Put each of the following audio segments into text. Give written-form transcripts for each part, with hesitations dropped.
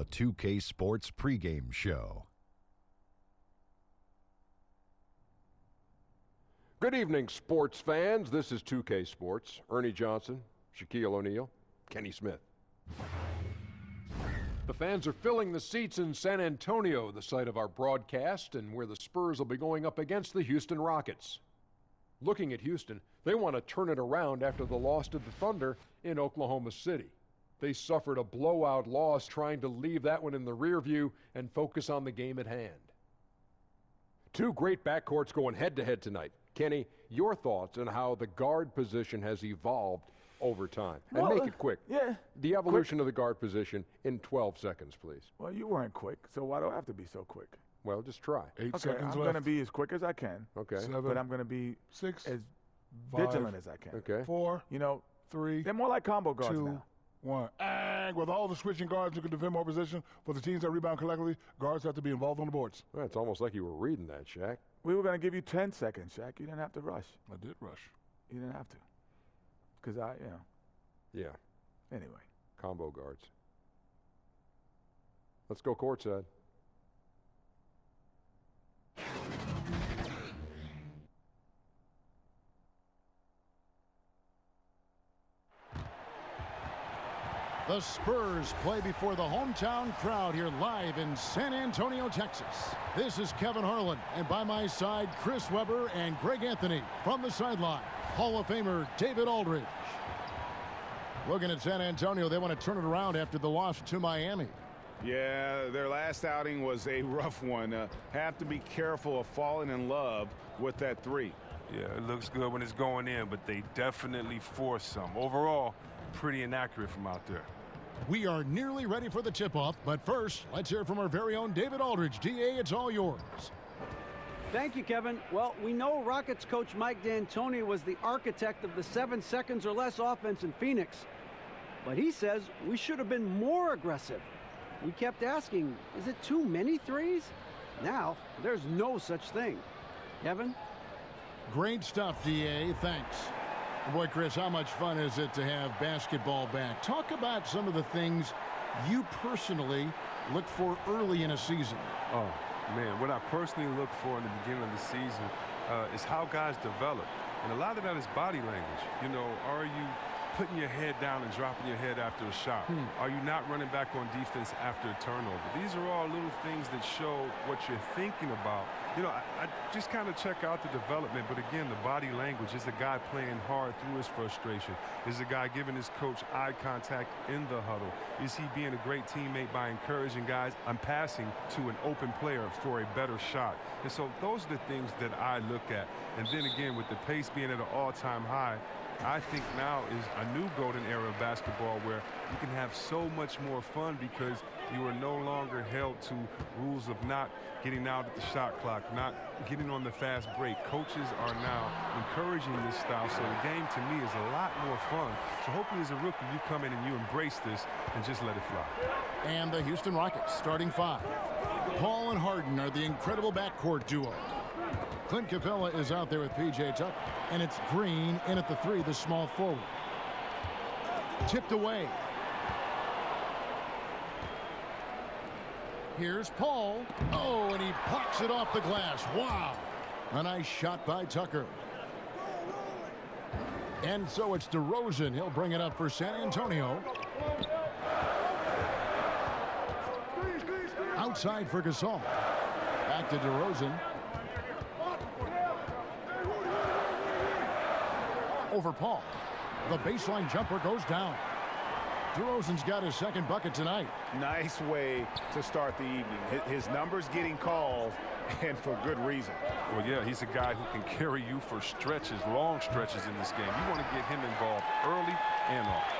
the 2K Sports pregame show. Good evening, sports fans. This is 2K Sports. Ernie Johnson, Shaquille O'Neal, Kenny Smith. The fans are filling the seats in San Antonio, the site of our broadcast, and where the Spurs will be going up against the Houston Rockets. Looking at Houston, they want to turn it around after the loss to the Thunder in Oklahoma City. They suffered a blowout loss, trying to leave that one in the rear view and focus on the game at hand. Two great backcourts going head-to-head tonight. Kenny, your thoughts on how the guard position has evolved over time? And make it quick. Yeah. The evolution of the guard position in 12 seconds, please. Well, you weren't quick, so why do I have to be so quick? Well, just try. 8 Okay, seconds I'm left. going to be as quick as I can. Okay. 7, But I'm going to be 6, as 5, vigilant as I can. Okay. 4, You know, 3, they're more like combo guards 2, now. 1. And with all the switching guards who can defend more position for the teams that rebound collectively, guards have to be involved on the boards. Well, it's almost like you were reading that, Shaq. We were going to give you 10 seconds, Shaq. You didn't have to rush. I did rush. You didn't have to. Because Yeah, anyway. combo guards. Let's go courtside. The Spurs play before the hometown crowd here live in San Antonio, Texas. This is Kevin Harlan, and by my side, Chris Webber and Greg Anthony. From the sideline, Hall of Famer David Aldridge. Looking at San Antonio, they want to turn it around after the loss to Miami. Yeah, their last outing was a rough one. Have to be careful of falling in love with that three. Yeah, it looks good when it's going in, but they definitely force some. Overall, pretty inaccurate from out there. We are nearly ready for the tip-off, but first, let's hear from our very own David Aldridge. DA, it's all yours. Thank you, Kevin. Well, we know Rockets coach Mike D'Antoni was the architect of the 7 seconds or less offense in Phoenix. But he says we should have been more aggressive. We kept asking, is it too many threes? Now, there's no such thing. Kevin? Great stuff, DA. Thanks. Boy, Chris, how much fun is it to have basketball back? Talk about some of the things you personally look for early in a season. Oh, man, what I personally look for in the beginning of the season is how guys develop. And a lot of that is body language. You know, are you putting your head down and dropping your head after a shot? Are you not running back on defense after a turnover? These are all little things that show what you're thinking about. You know, I just kind of check out the development, but again, the body language. Is the guy playing hard through his frustration? Is the guy giving his coach eye contact in the huddle? Is he being a great teammate by encouraging guys? I'm passing to an open player for a better shot. And so those are the things that I look at. And then again, with the pace being at an all-time high, I think now is a new golden era of basketball where you can have so much more fun because you are no longer held to rules of not getting out at the shot clock, not getting on the fast break. Coaches are now encouraging this style, so the game to me is a lot more fun. So hopefully as a rookie you come in and you embrace this and just let it fly. And the Houston Rockets starting 5. Paul and Harden are the incredible backcourt duo. Clint Capella is out there with P.J. Tucker, and it's Green in at the 3, the small forward. Tipped away. Here's Paul. Oh, and he pops it off the glass. Wow. A nice shot by Tucker. And so it's DeRozan. He'll bring it up for San Antonio. Outside for Gasol. Back to DeRozan. Over Paul. The baseline jumper goes down. DeRozan's got his second bucket tonight. Nice way to start the evening. His numbers getting called, and for good reason. Well, yeah, he's a guy who can carry you for stretches, long stretches in this game. You want to get him involved early and often.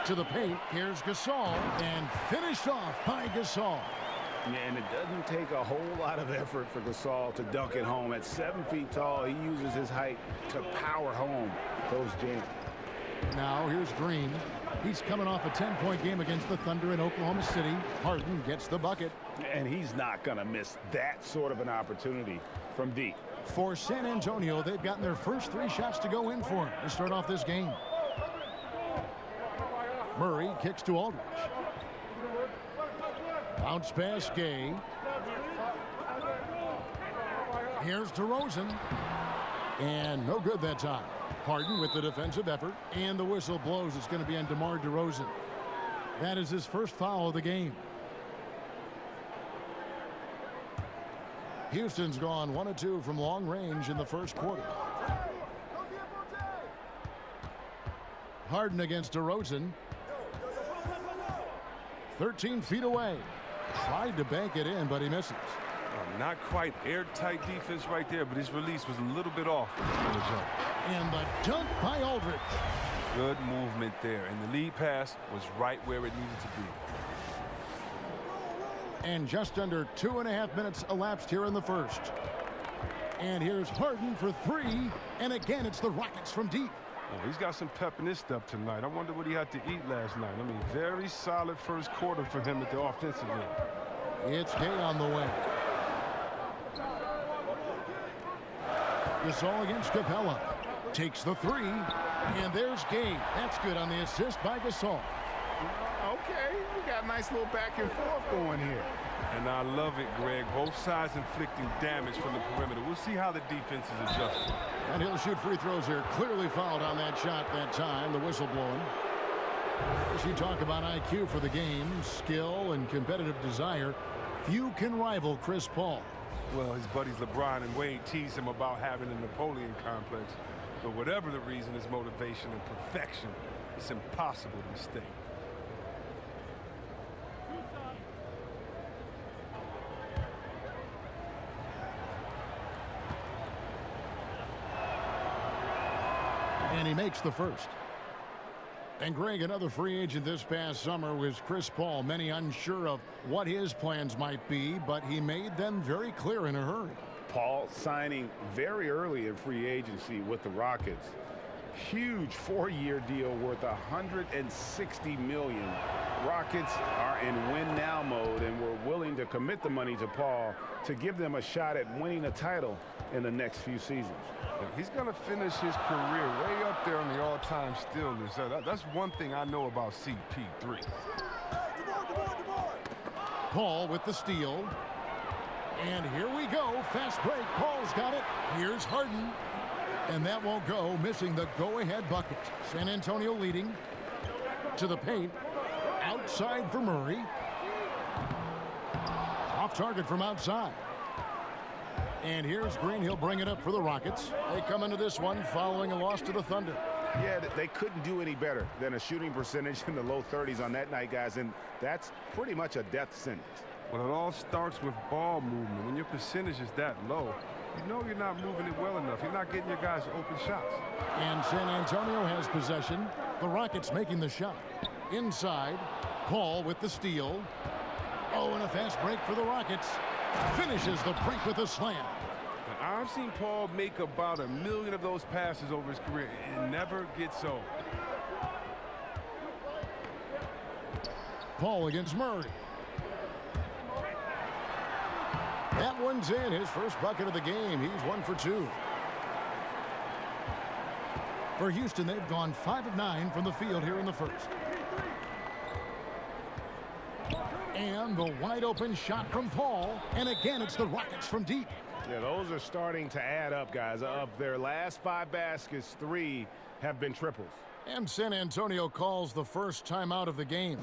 To the paint, here's Gasol, and finished off by Gasol. And it doesn't take a whole lot of effort for Gasol to dunk it home. At 7 feet tall, he uses his height to power home those jams. Now here's Green. He's coming off a 10-point game against the Thunder in Oklahoma City. Harden gets the bucket. And he's not going to miss that sort of an opportunity from deep. For San Antonio, they've gotten their first 3 shots to go in for him to start off this game. Murray kicks to Aldridge. Bounce pass, Gay. Here's DeRozan. And no good that time. Harden with the defensive effort. And the whistle blows. It's going to be on DeMar DeRozan. That is his first foul of the game. Houston's gone 1 of 2 from long range in the first quarter. Harden against DeRozan. 13 feet away. Tried to bank it in, but he misses. Not quite airtight defense right there, but his release was a little bit off. And the dunk by Aldridge. Good movement there, and the lead pass was right where it needed to be. And just under 2.5 minutes elapsed here in the first. And here's Harden for 3. And again, it's the Rockets from deep. Oh, he's got some pep in his step tonight. I wonder what he had to eat last night. I mean, very solid first quarter for him at the offensive end. It's Gay on the way. Gasol against Capella. Takes the 3. And there's Gay. That's good on the assist by Gasol. Okay, we got a nice little back and forth going here. And I love it, Greg. Both sides inflicting damage from the perimeter. We'll see how the defense is adjusting. And he'll shoot free throws here. Clearly fouled on that shot that time. The whistle blowing. As you talk about IQ for the game, skill and competitive desire, few can rival Chris Paul. Well, his buddies LeBron and Wade tease him about having a Napoleon complex. But whatever the reason, his motivation and perfection, it's impossible to mistake. And he makes the first. And Greg, another free agent this past summer was Chris Paul. Many unsure of what his plans might be, but he made them very clear in a hurry. Paul signing very early in free agency with the Rockets. Huge 4-year deal worth $160 million. Rockets are in win-now mode and were willing to commit the money to Paul to give them a shot at winning a title in the next few seasons. He's going to finish his career way up there on the all-time steal list. That's one thing I know about CP3. Paul with the steal. And here we go. Fast break. Paul's got it. Here's Harden. And that won't go, missing the go-ahead bucket. San Antonio leading to the paint. Outside for Murray. Off target from outside. And here's Green. He'll bring it up for the Rockets. They come into this one following a loss to the Thunder. Yeah, they couldn't do any better than a shooting percentage in the low 30s on that night, guys. And that's pretty much a death sentence. Well, it all starts with ball movement. When your percentage is that low, you know you're not moving it well enough. You're not getting your guys open shots. And San Antonio has possession. The Rockets making the shot. Inside, Paul with the steal. Oh, and a fast break for the Rockets. Finishes the break with a slam. Now, I've seen Paul make about 1 million of those passes over his career. It never gets old. Paul against Murray. That one's in. His first bucket of the game. He's 1 for 2. For Houston, they've gone 5 of 9 from the field here in the first. And the wide open shot from Paul. And again, it's the Rockets from deep. Yeah, those are starting to add up, guys. Of their last 5 baskets, 3 have been triples. And San Antonio calls the first timeout of the game.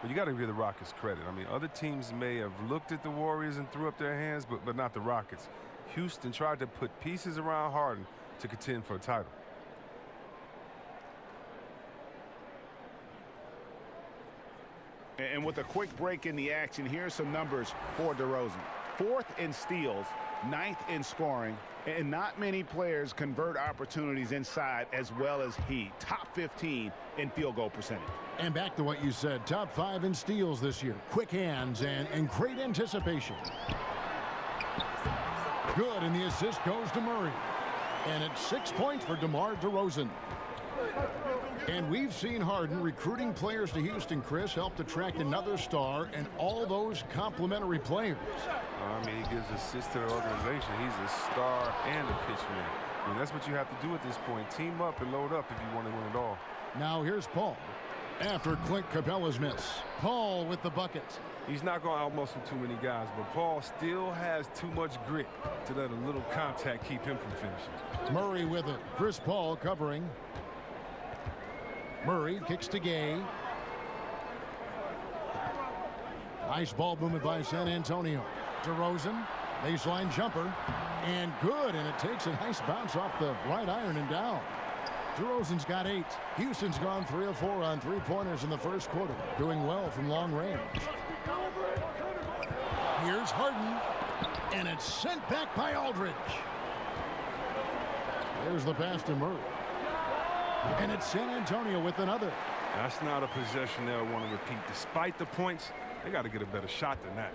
But you got to give the Rockets credit. I mean, other teams may have looked at the Warriors and threw up their hands, but not the Rockets. Houston tried to put pieces around Harden to contend for a title. And with a quick break in the action, here's some numbers for DeRozan. 4th in steals, 9th in scoring, and not many players convert opportunities inside as well as he. Top 15 in field goal percentage. And back to what you said, top 5 in steals this year. Quick hands and great anticipation. Good, and the assist goes to Murray. And it's 6 points for DeMar DeRozan. And we've seen Harden recruiting players to Houston, Chris, helped attract another star and all those complimentary players. I mean, he gives assists to the organization. He's a star and a pitchman. I mean, that's what you have to do at this point. Team up and load up if you want to win it all. Now here's Paul. After Clint Capella's miss, Paul with the bucket. He's not going to outmuscle too many guys, but Paul still has too much grit to let a little contact keep him from finishing. Murray with it. Chris Paul covering. Murray kicks to Gay. Nice ball movement by San Antonio. DeRozan, baseline jumper, and good, and it takes a nice bounce off the right iron and down. DeRozan's got 8. Houston's gone 3 of 4 on three-pointers in the first quarter, doing well from long range. Here's Harden, and it's sent back by Aldridge. There's the pass to Murray. And it's San Antonio with another. That's not a possession they'll want to repeat. Despite the points, they got to get a better shot than that.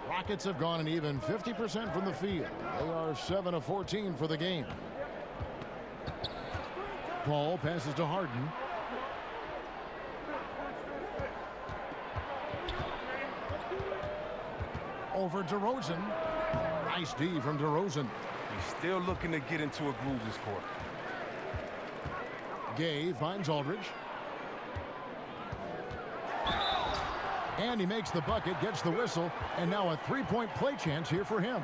Rockets have gone an even 50% from the field. They are 7 of 14 for the game. Paul passes to Harden. Over DeRozan. Nice D from DeRozan. He's still looking to get into a groove this quarter. Gay finds Aldridge. And he makes the bucket, gets the whistle, and now a three-point play chance here for him.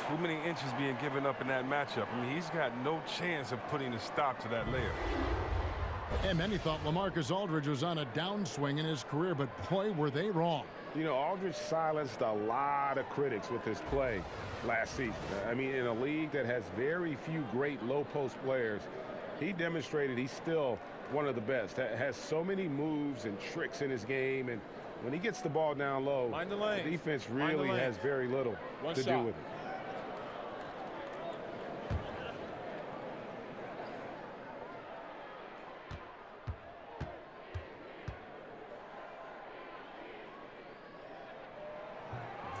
Too many inches being given up in that matchup. I mean, he's got no chance of putting a stop to that layup. And many thought LaMarcus Aldridge was on a downswing in his career, but boy, were they wrong. You know, Aldridge silenced a lot of critics with his play last season. I mean, in a league that has very few great low-post players, he demonstrated he's still one of the best. Has so many moves and tricks in his game, and when he gets the ball down low, the defense really has very little to do with it.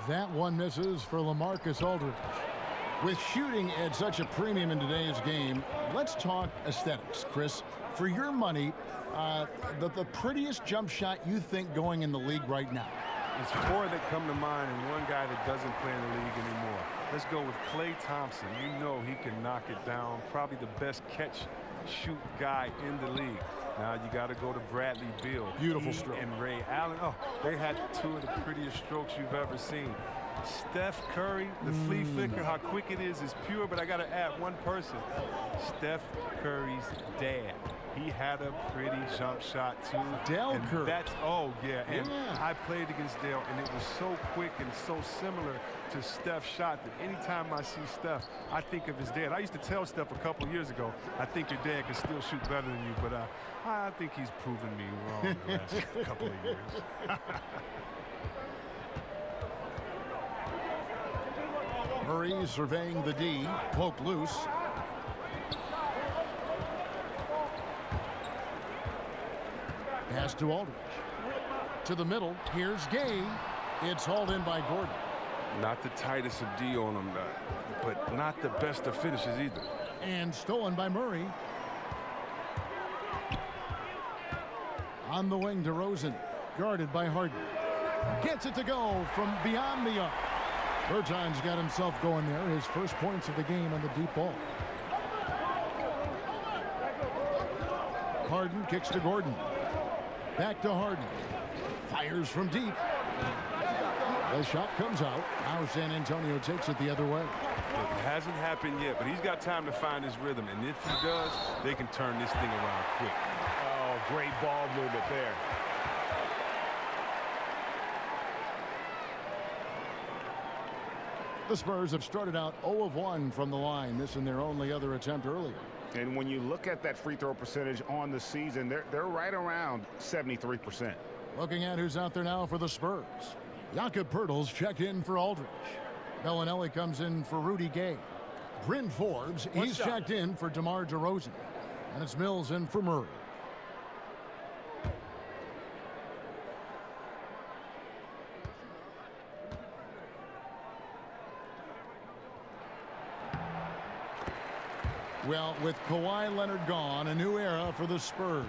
That one misses for LaMarcus Aldridge. With shooting at such a premium in today's game, let's talk aesthetics. Chris, for your money, the prettiest jump shot you think going in the league right now? There's 4 that come to mind and one guy that doesn't play in the league anymore. Let's go with Klay Thompson. You know he can knock it down. Probably the best catch-shoot guy in the league. Now you got to go to Bradley Beal. Beautiful stroke. And Ray Allen. Oh, they had 2 of the prettiest strokes you've ever seen. Steph Curry, the flea flicker, how quick it is pure, but I got to add one person. Steph Curry's dad. He had a pretty jump shot too. Dale Curry. Oh yeah, and I played against Dale, and it was so quick and so similar to Steph's shot that anytime I see Steph, I think of his dad. I used to tell Steph a couple years ago, I think your dad can still shoot better than you, but I think he's proven me wrong the last couple of years. Murray surveying the D, poked loose. Pass to Aldridge. To the middle, here's Gay. It's hauled in by Gordon. Not the tightest of D on him, but not the best of finishes either. And stolen by Murray. On the wing, DeRozan, guarded by Harden. Gets it to go from beyond the arc. Berton's got himself going there. His first points of the game on the deep ball. Harden kicks to Gordon. Back to Harden. Fires from deep. The shot comes out. Now San Antonio takes it the other way. It hasn't happened yet, but he's got time to find his rhythm. And if he does, they can turn this thing around quick. Oh, great ball movement there. The Spurs have started out 0 of 1 from the line. This in their only other attempt earlier. And when you look at that free throw percentage on the season, they're right around 73%. Looking at who's out there now for the Spurs. Jakob Poeltl's checked in for Aldridge. Bellinelli comes in for Rudy Gay. Bryn Forbes, he's checked in for DeMar DeRozan. And it's Mills in for Murray. Well, with Kawhi Leonard gone, a new era for the Spurs.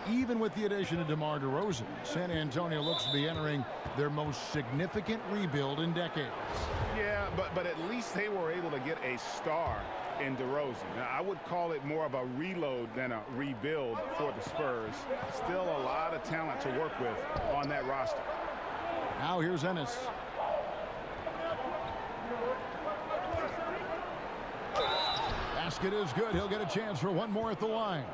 Even with the addition of DeMar DeRozan, San Antonio looks to be entering their most significant rebuild in decades. Yeah, but at least they were able to get a star in DeRozan. Now, I would call it more of a reload than a rebuild for the Spurs. Still a lot of talent to work with on that roster. Now here's Ennis. Basket is good. He'll get a chance for one more at the line.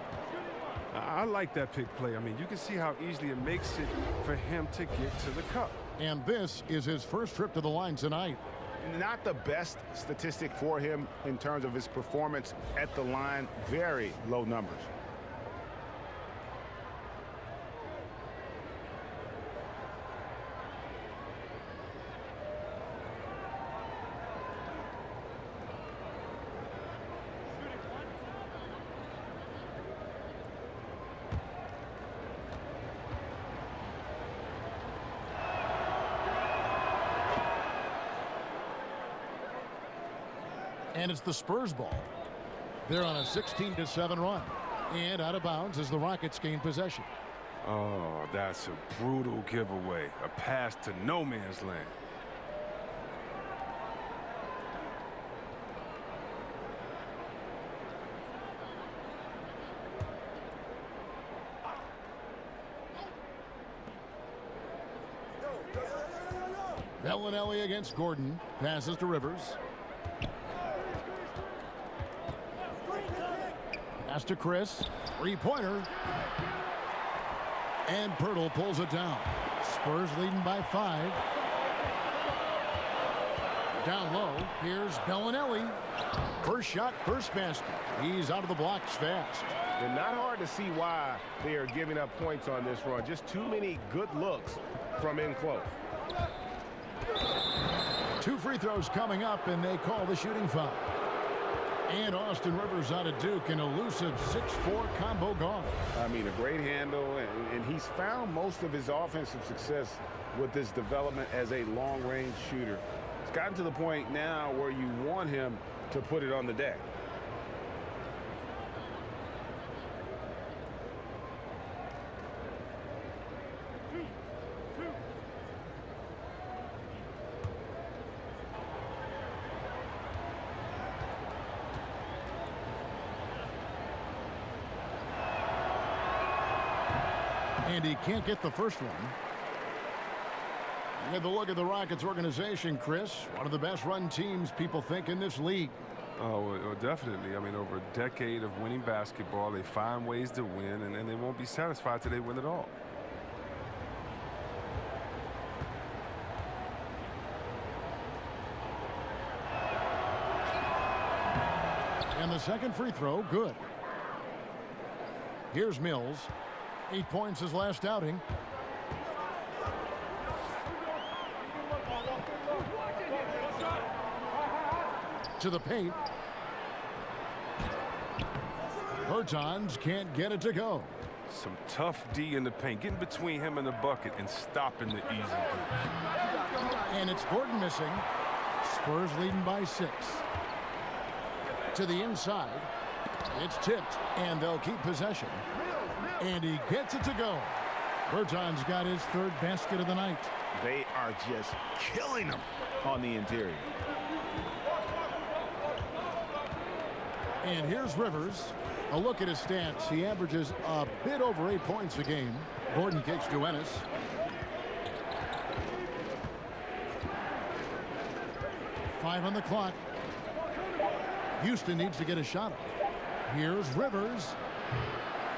I like that pick play. I mean, you can see how easily it makes it for him to get to the cup. And this is his first trip to the line tonight. Not the best statistic for him in terms of his performance at the line. Very low numbers. And it's the Spurs ball. They're on a 16-7 run. And out of bounds as the Rockets gain possession. Oh, that's a brutal giveaway. A pass to no man's land. Bellinelli against Gordon. Passes to Rivers. Pass to Chris. Three-pointer. And Pirtle pulls it down. Spurs leading by 5. Down low. Here's Bellinelli. First shot, first basket. He's out of the blocks fast. And not hard to see why they are giving up points on this run. Just too many good looks from in close. 2 free throws coming up, and they call the shooting foul. And Austin Rivers out of Duke, an elusive 6'4" combo guard. I mean, a great handle, and he's found most of his offensive success with this development as a long-range shooter. It's gotten to the point now where you want him to put it on the deck. And he can't get the first one. You have a look at the Rockets organization, Chris. One of the best run teams people think in this league. Oh, well, definitely. I mean, over a decade of winning basketball, they find ways to win, and they won't be satisfied till they win it all. And the second free throw, good. Here's Mills. 8 points his last outing. To the paint. Bertans can't get it to go. Some tough D in the paint, getting between him and the bucket and stopping the easy push. And it's Gordon missing. Spurs leading by 6. To the inside. It's tipped, and they'll keep possession. And he gets it to go. Bertans got his 3rd basket of the night. They are just killing them on the interior. And here's Rivers. A look at his stats. He averages a bit over 8 points a game. Gordon kicks to Ennis. Five on the clock. Houston needs to get a shot off. Here's Rivers.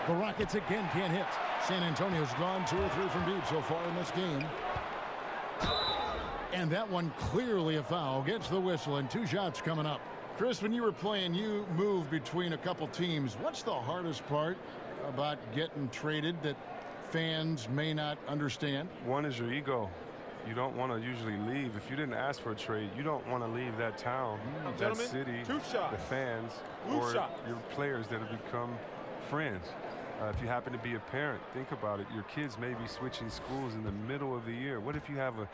The Rockets again can't hit. San Antonio's gone 2 or 3 from deep so far in this game. And that one clearly a foul. Gets the whistle, and 2 shots coming up. Chris, when you were playing, you moved between a couple teams. What's the hardest part about getting traded that fans may not understand? One is your ego. You don't want to usually leave. If you didn't ask for a trade, you don't want to leave that town, that city, the fans, or your players that have become friends. If you happen to be a parent, think about it. Your kids may be switching schools in the middle of the year. What if you have a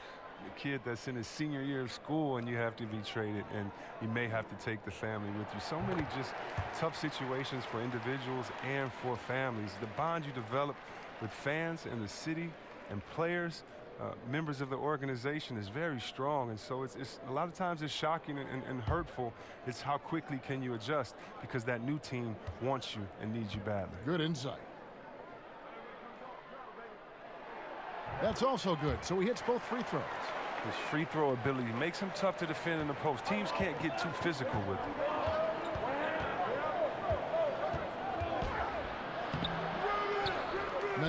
kid that's in his senior year of school and you have to be traded, and you may have to take the family with you? So many just tough situations for individuals and for families. The bond you develop with fans and the city and players, members of the organization is very strong, and so it's a lot of times it's shocking and hurtful. It's how quickly can you adjust, because that new team wants you and needs you badly. Good insight. That's also good, so he hits both free throws. His free throw ability makes him tough to defend in the post. Teams can't get too physical with him.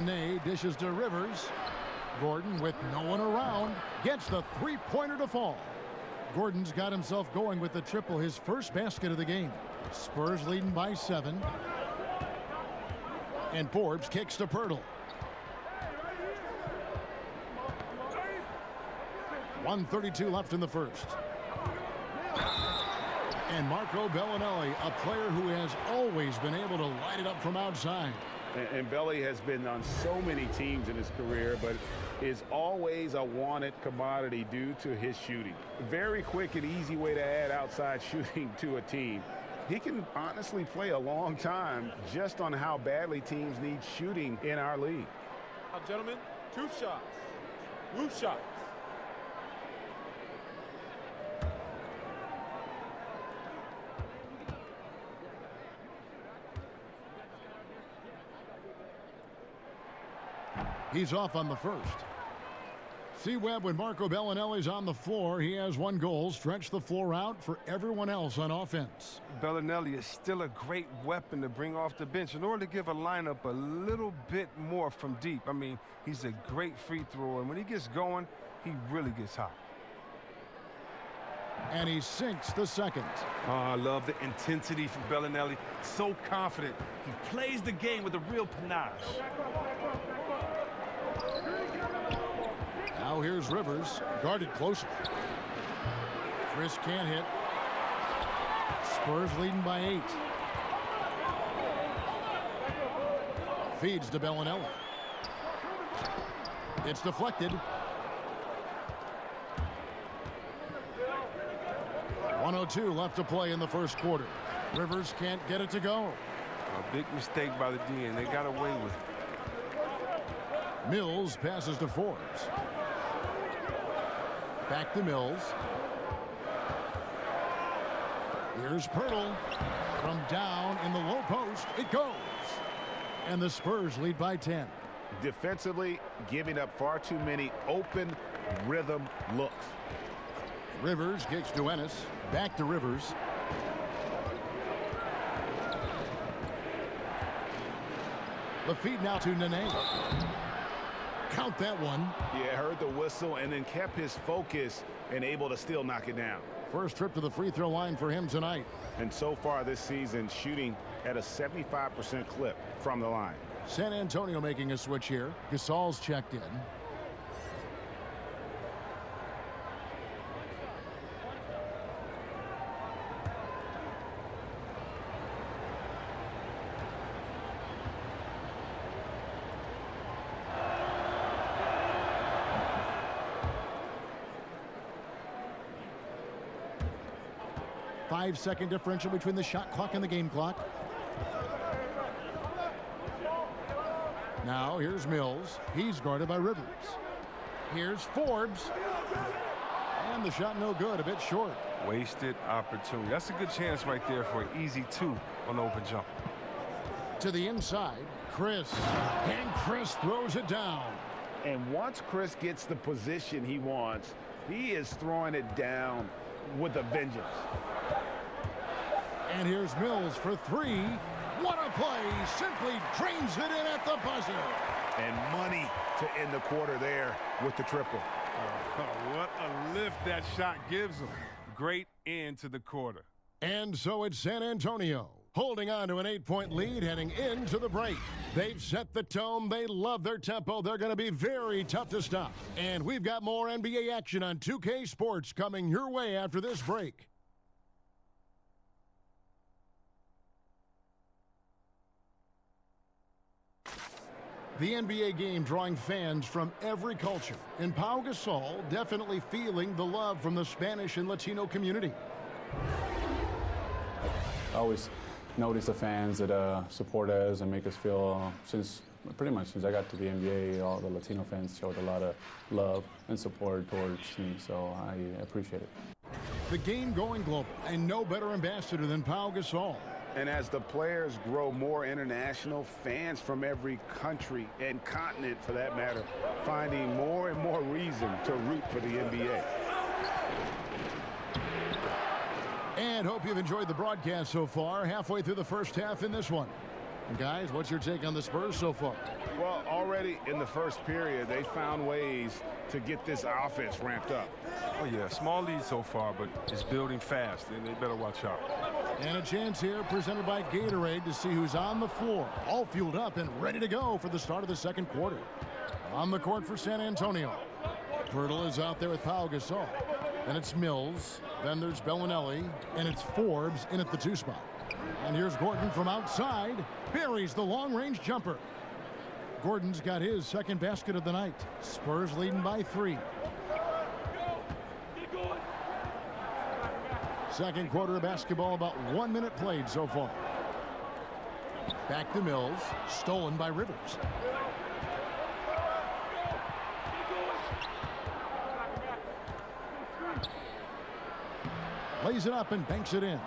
Nene dishes to Rivers. Gordon, with no one around, gets the three-pointer to fall. Gordon's got himself going with the triple, his first basket of the game. Spurs leading by 7. And Forbes kicks to Pirtle. 1:32 left in the first. And Marco Bellinelli, a player who has always been able to light it up from outside. And Belly has been on so many teams in his career, but is always a wanted commodity due to his shooting. Very quick and easy way to add outside shooting to a team. He can honestly play a long time just on how badly teams need shooting in our league. Now, gentlemen, 2 shots. Loose shots. He's off on the first. C-Webb, when Marco Bellinelli's on the floor, he has 1 goal, stretched the floor out for everyone else on offense. Bellinelli is still a great weapon to bring off the bench in order to give a lineup a little bit more from deep. I mean, he's a great free thrower, and when he gets going, he really gets hot. And he sinks the second. Oh, I love the intensity from Bellinelli. So confident. He plays the game with a real panache. Now here's Rivers, guarded closer. Chris can't hit. Spurs leading by 8. Feeds to Bellinelli. It's deflected. 1:02 left to play in the first quarter. Rivers can't get it to go. A big mistake by the D, and they got away with it. Mills passes to Forbes. Back to Mills. Here's Pirtle. From down in the low post, it goes. And the Spurs lead by 10. Defensively, giving up far too many open rhythm looks. Rivers kicks to Ennis. Back to Rivers. The feed now to Nene. Count that one. Yeah, heard the whistle and then kept his focus and able to still knock it down. First trip to the free throw line for him tonight. And so far this season, shooting at a 75% clip from the line. San Antonio making a switch here. Gasol's checked in. Five-second differential between the shot clock and the game clock. Now here's Mills. He's guarded by Rivers. Here's Forbes. And the shot no good, a bit short. Wasted opportunity. That's a good chance right there for an easy 2 on the open jump. To the inside, Chris. And Chris throws it down. And once Chris gets the position he wants, he is throwing it down with a vengeance. And here's Mills for 3. What a play. Simply drains it in at the buzzer. And money to end the quarter there with the triple. What a lift that shot gives him. Great end to the quarter. And so it's San Antonio holding on to an 8-point lead heading into the break. They've set the tone. They love their tempo. They're going to be very tough to stop. And we've got more NBA action on 2K Sports coming your way after this break. The NBA game drawing fans from every culture. And Pau Gasol definitely feeling the love from the Spanish and Latino community. I always notice the fans that support us and make us feel, since Pretty much since I got to the NBA, all the Latino fans showed a lot of love and support towards me, so I appreciate it. The game going global, and no better ambassador than Pau Gasol. And as the players grow more international, fans from every country and continent, for that matter, finding more and more reason to root for the NBA. And hope you've enjoyed the broadcast so far. Halfway through the first half in this one. And guys, what's your take on the Spurs so far? Well, already in the first period, they found ways to get this offense ramped up. Oh, yeah, small lead so far, but it's building fast, and they better watch out. And a chance here presented by Gatorade to see who's on the floor, all fueled up and ready to go for the start of the second quarter. On the court for San Antonio. Pirtle is out there with Pau Gasol. Then it's Mills. Then there's Bellinelli. And it's Forbes in at the 2 spot. And here's Gordon from outside. Buries the long-range jumper. Gordon's got his second basket of the night. Spurs leading by 3. Second quarter of basketball, about 1 minute played so far. Back to Mills. Stolen by Rivers. Lays it up and banks it in.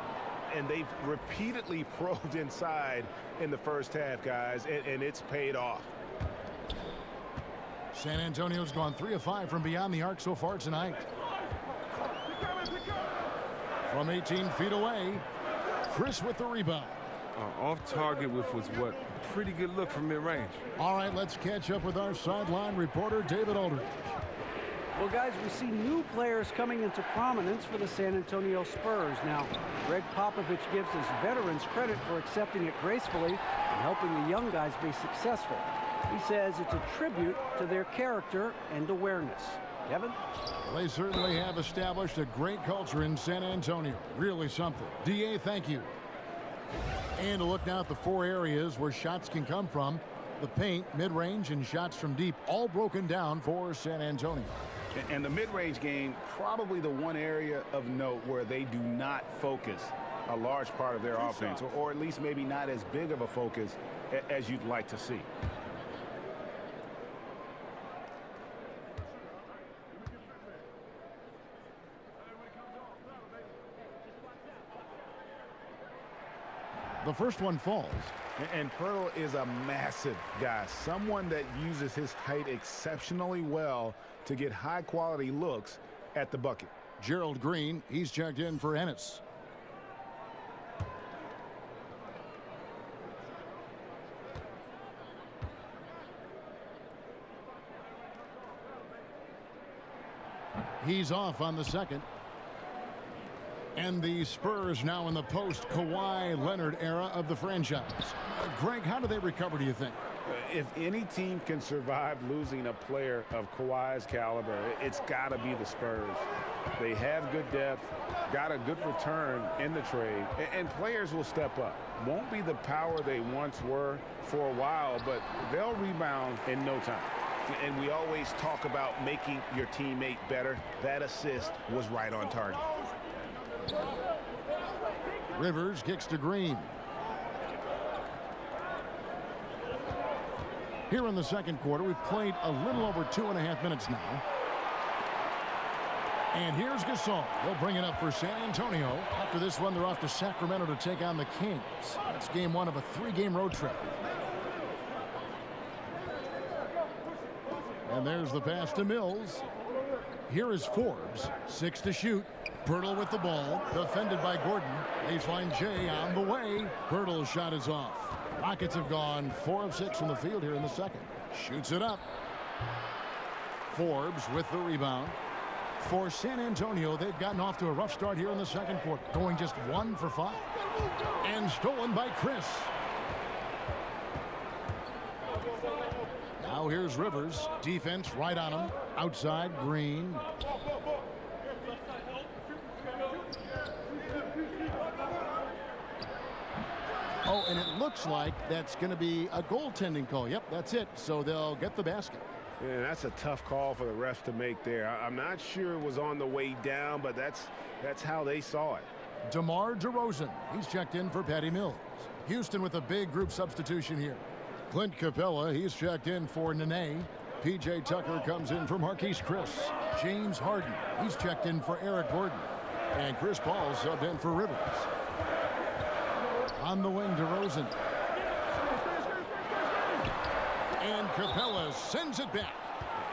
And they've repeatedly probed inside in the first half, guys, and it's paid off. San Antonio's gone 3 of 5 from beyond the arc so far tonight. From 18 feet away, Chris with the rebound. Off target with was what? Pretty good look from mid-range. All right, let's catch up with our sideline reporter, David Aldridge. Well, guys, we see new players coming into prominence for the San Antonio Spurs. Now, Greg Popovich gives his veterans credit for accepting it gracefully and helping the young guys be successful. He says it's a tribute to their character and awareness. Kevin? Well, they certainly have established a great culture in San Antonio. Really something. DA, thank you. And a look now at the 4 areas where shots can come from. The paint, mid-range, and shots from deep, all broken down for San Antonio. And the mid-range game, probably the one area of note where they do not focus a large part of their offense, or at least maybe not as big of a focus as you'd like to see. The first one falls. And Pirtle is a massive guy, someone that uses his height exceptionally well to get high-quality looks at the bucket. Gerald Green, he's checked in for Ennis. He's off on the second. And the Spurs now in the post-Kawhi Leonard era of the franchise. Greg, how do they recover, do you think? If any team can survive losing a player of Kawhi's caliber, it's got to be the Spurs. They have good depth, got a good return in the trade, and players will step up. Won't be the power they once were for a while, but they'll rebound in no time. And we always talk about making your teammate better. That assist was right on target. Rivers kicks to Green. Here in the second quarter, we've played a little over 2.5 minutes now. And here's Gasol. They'll bring it up for San Antonio. After this one, they're off to Sacramento to take on the Kings. That's game 1 of a 3-game road trip. And there's the pass to Mills. Here is Forbes. 6 to shoot. Pirtle with the ball. Defended by Gordon. Baseline J on the way. Pirtle's shot is off. Rockets have gone 4 of 6 from the field here in the second. Shoots it up. Forbes with the rebound. For San Antonio, they've gotten off to a rough start here in the second quarter, going just 1 for 5. And stolen by Chris. Now here's Rivers. Defense right on him. Outside, Green. Oh, and it looks like that's going to be a goaltending call. Yep, that's it. So they'll get the basket. Yeah, that's a tough call for the refs to make there. I'm not sure it was on the way down, but that's how they saw it. DeMar DeRozan. He's checked in for Patty Mills. Houston with a big group substitution here. Clint Capella, he's checked in for Nene. P.J. Tucker comes in for Marquise Chris. James Harden, he's checked in for Eric Gordon. And Chris Paul subbed in for Rivers. On the wing, DeRozan. And Capella sends it back.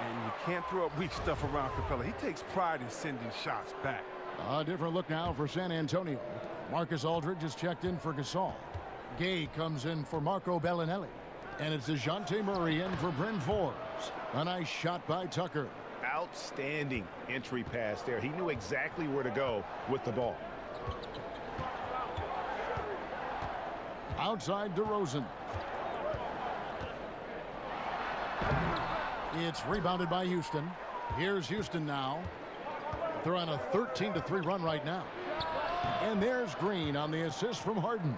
And you can't throw up weak stuff around Capella. He takes pride in sending shots back. A different look now for San Antonio. Marcus Aldridge is checked in for Gasol. Gay comes in for Marco Bellinelli. And it's DeJounte Murray in for Bryn Forbes. A nice shot by Tucker. Outstanding entry pass there. He knew exactly where to go with the ball. Outside DeRozan. It's rebounded by Houston. Here's Houston now. They're on a 13-3 run right now. And there's Green on the assist from Harden.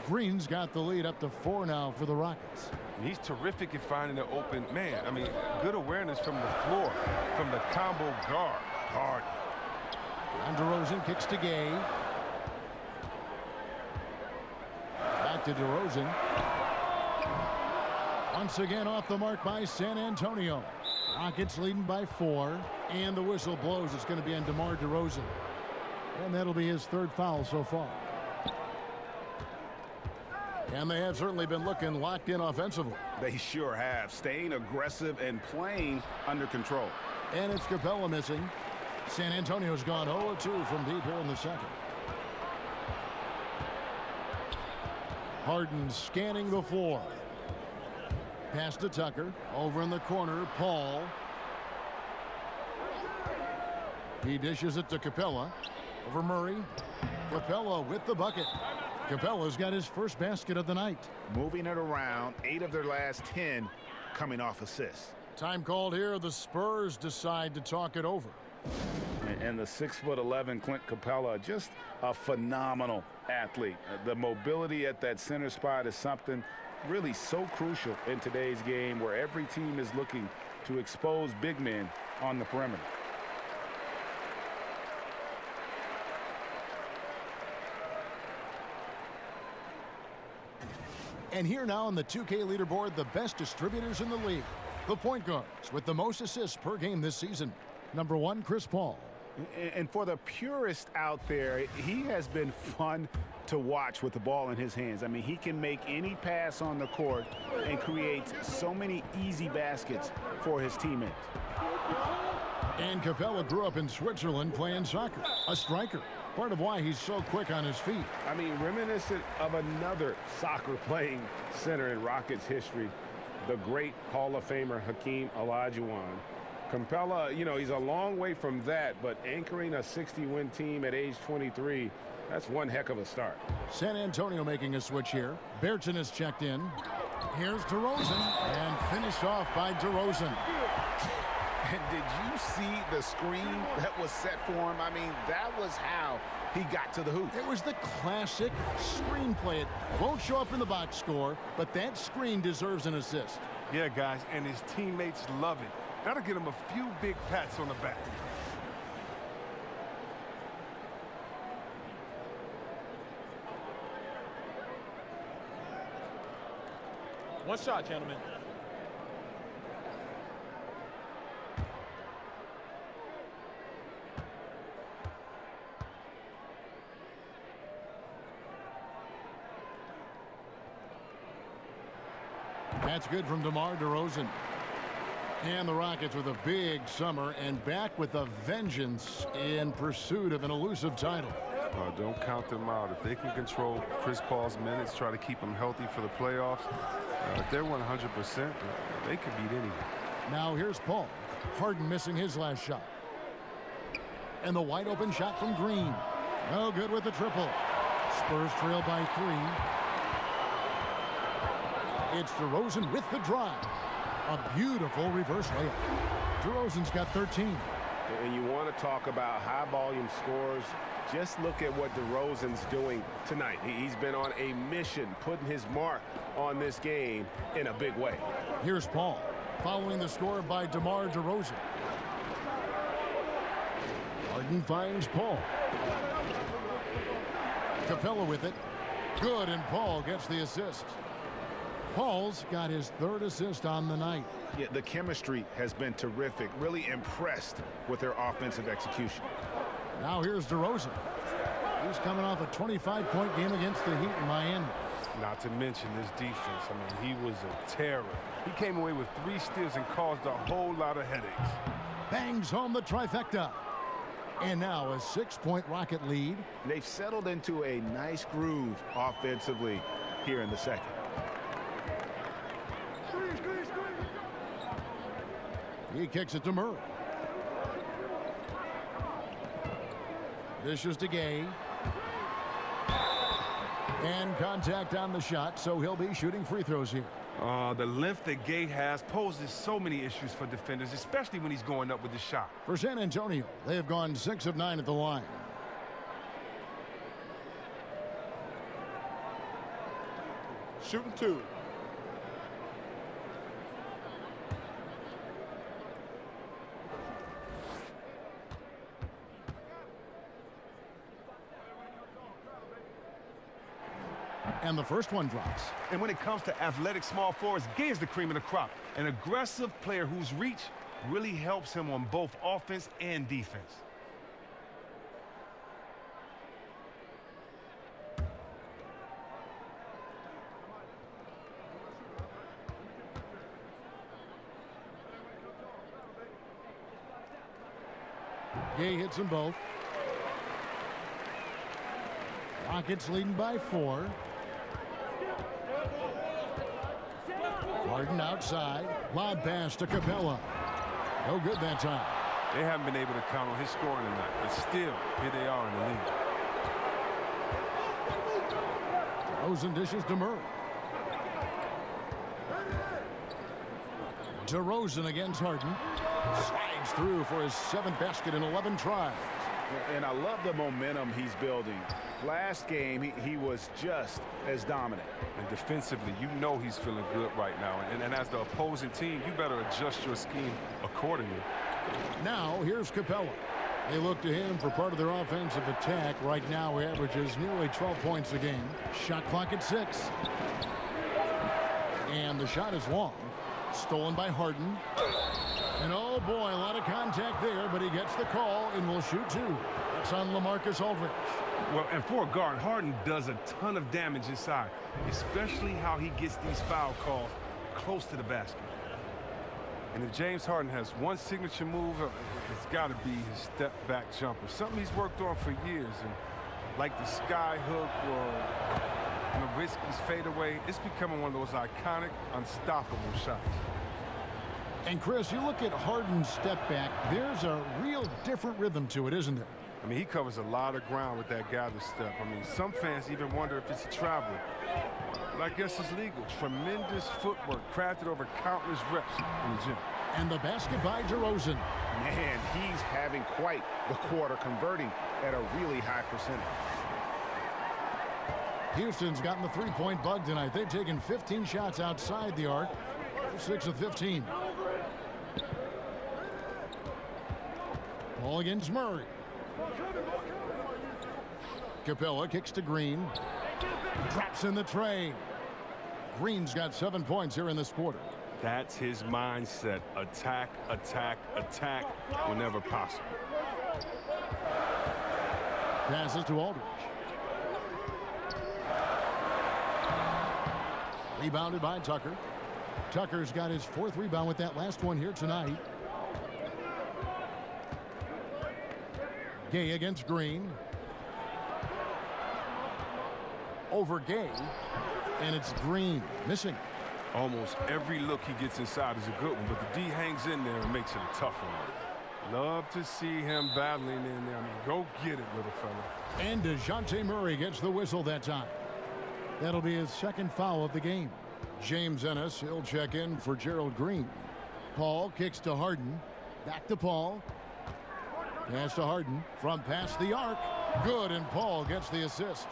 Green's got the lead up to 4 now for the Rockets. He's terrific at finding an open man. I mean, good awareness from the floor, from the combo guard. Harden. And DeRozan kicks to Gay. Back to DeRozan. Once again off the mark by San Antonio. Rockets leading by 4. And the whistle blows. It's going to be on DeMar DeRozan. And that'll be his 3rd foul so far. And they have certainly been looking locked in offensively. They sure have. Staying aggressive and playing under control. And it's Capella missing. San Antonio's gone 0-2 from deep here in the second. Harden scanning the floor. Pass to Tucker. Over in the corner, Paul. He dishes it to Capella. Over Murray. Capella with the bucket. Capella's got his first basket of the night. Moving it around, 8 of their last 10 coming off assists. Time called here. The Spurs decide to talk it over. And the 6'11" Clint Capella, just a phenomenal athlete. The mobility at that center spot is something really so crucial in today's game, where every team is looking to expose big men on the perimeter. And here now on the 2K leaderboard, the best distributors in the league. The point guards with the most assists per game this season. Number 1, Chris Paul. And for the purist out there, he has been fun to watch with the ball in his hands. I mean, he can make any pass on the court and create so many easy baskets for his teammates. And Capella grew up in Switzerland playing soccer, a striker. Part of why he's so quick on his feet. I mean, reminiscent of another soccer-playing center in Rockets history, the great Hall of Famer Hakeem Olajuwon. Capella, you know, he's a long way from that, but anchoring a 60-win team at age 23, that's one heck of a start. San Antonio making a switch here. Bertin is checked in. Here's DeRozan, and finished off by DeRozan. And did you see the screen that was set for him? I mean, that was how he got to the hoop. It was the classic screenplay. It won't show up in the box score, but that screen deserves an assist. Yeah, guys, and his teammates love it. That'll get him a few big pats on the back. One shot, gentlemen. That's good from DeMar DeRozan. And the Rockets with a big summer and back with a vengeance in pursuit of an elusive title. Don't count them out. If they can control Chris Paul's minutes, try to keep him healthy for the playoffs, if they're 100%, they could beat anyone. Now here's Paul. Harden missing his last shot. And the wide open shot from Green. No good with the triple. Spurs trail by 3. It's DeRozan with the drive. A beautiful reverse layup. DeRozan's got 13. And you want to talk about high volume scores. Just look at what DeRozan's doing tonight. He's been on a mission, putting his mark on this game in a big way. Here's Paul, following the score by DeMar DeRozan. Harden finds Paul. Capella with it. Good, and Paul gets the assist. Paul's got his 3rd assist on the night. Yeah, the chemistry has been terrific. Really impressed with their offensive execution. Now here's DeRozan. He's coming off a 25-point game against the Heat in Miami. Not to mention this defense. I mean, he was a terror. He came away with 3 steals and caused a whole lot of headaches. Bangs home the trifecta. And now a 6-point Rocket lead. They've settled into a nice groove offensively here in the second. He kicks it to Murray. Dishes to Gay. And contact on the shot, so he'll be shooting free throws here. The length that Gay has poses so many issues for defenders, especially when he's going up with the shot. For San Antonio, they have gone 6 of 9 at the line. Shooting 2. And the first one drops. And when it comes to athletic small forwards, Gay is the cream of the crop. An aggressive player whose reach really helps him on both offense and defense. Gay hits them both. Rockets leading by 4. Harden outside. Lob pass to Capella. No good that time. They haven't been able to count on his scoring tonight, but still, here they are in the lead. DeRozan dishes to Murray. DeRozan against Harden. Slides through for his 7th basket in 11 tries. And I love the momentum he's building. Last game, he was just as dominant. And defensively, you know he's feeling good right now. And as the opposing team, you better adjust your scheme accordingly. Now, here's Capella. They look to him for part of their offensive attack. Right now, he averages nearly 12 points a game. Shot clock at 6. And the shot is long. Stolen by Harden. And oh boy, a lot of contact there, but he gets the call and will shoot 2. That's on LaMarcus Aldridge. Well, and for a guard, Harden does a ton of damage inside, especially how he gets these foul calls close to the basket. And if James Harden has one signature move, it's got to be his step-back jumper, something he's worked on for years. And like the sky hook or Nowitzki's fadeaway, it's becoming one of those iconic, unstoppable shots. And Chris, you look at Harden's step back, there's a real different rhythm to it, isn't there? I mean, he covers a lot of ground with that gather step. I mean, some fans even wonder if it's a travel. But I guess it's legal. Tremendous footwork crafted over countless reps in the gym. And the basket by DeRozan. Man, he's having quite the quarter, converting at a really high percentage. Houston's gotten the 3-point bug tonight. They've taken 15 shots outside the arc. 6 of 15. Ball against Murray. Capella kicks to Green. Drops in the tray. Green's got 7 points here in this quarter. That's his mindset. Attack, attack, attack whenever possible. Passes to Aldridge. Rebounded by Tucker. Tucker's got his 4th rebound with that last one here tonight. Gay against Green. Over Gay. And it's Green missing. Almost every look he gets inside is a good one, but the D hangs in there and makes it a tough one. Love to see him battling in there. I mean, go get it, little fella. And DeJounte Murray gets the whistle that time. That'll be his 2nd foul of the game. James Ennis, he'll check in for Gerald Green. Paul kicks to Harden. Back to Paul. Pass to Harden from past the arc. Good, and Paul gets the assist.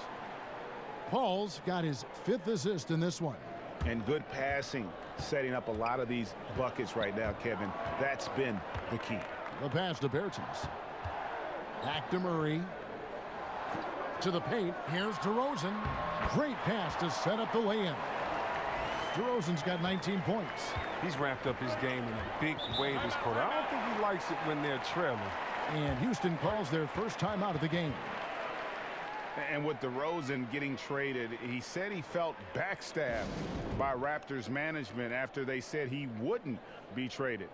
Paul's got his 5th assist in this one. And good passing, setting up a lot of these buckets right now, Kevin. That's been the key. The pass to Bertans. Back to Murray. To the paint. Here's DeRozan. Great pass to set up the lay-in. DeRozan's got 19 points. He's ramped up his game in a big way this quarter. I don't think he likes it when they're trailing. And Houston calls their first timeout of the game. And with DeRozan getting traded, he said he felt backstabbed by Raptors management after they said he wouldn't be traded.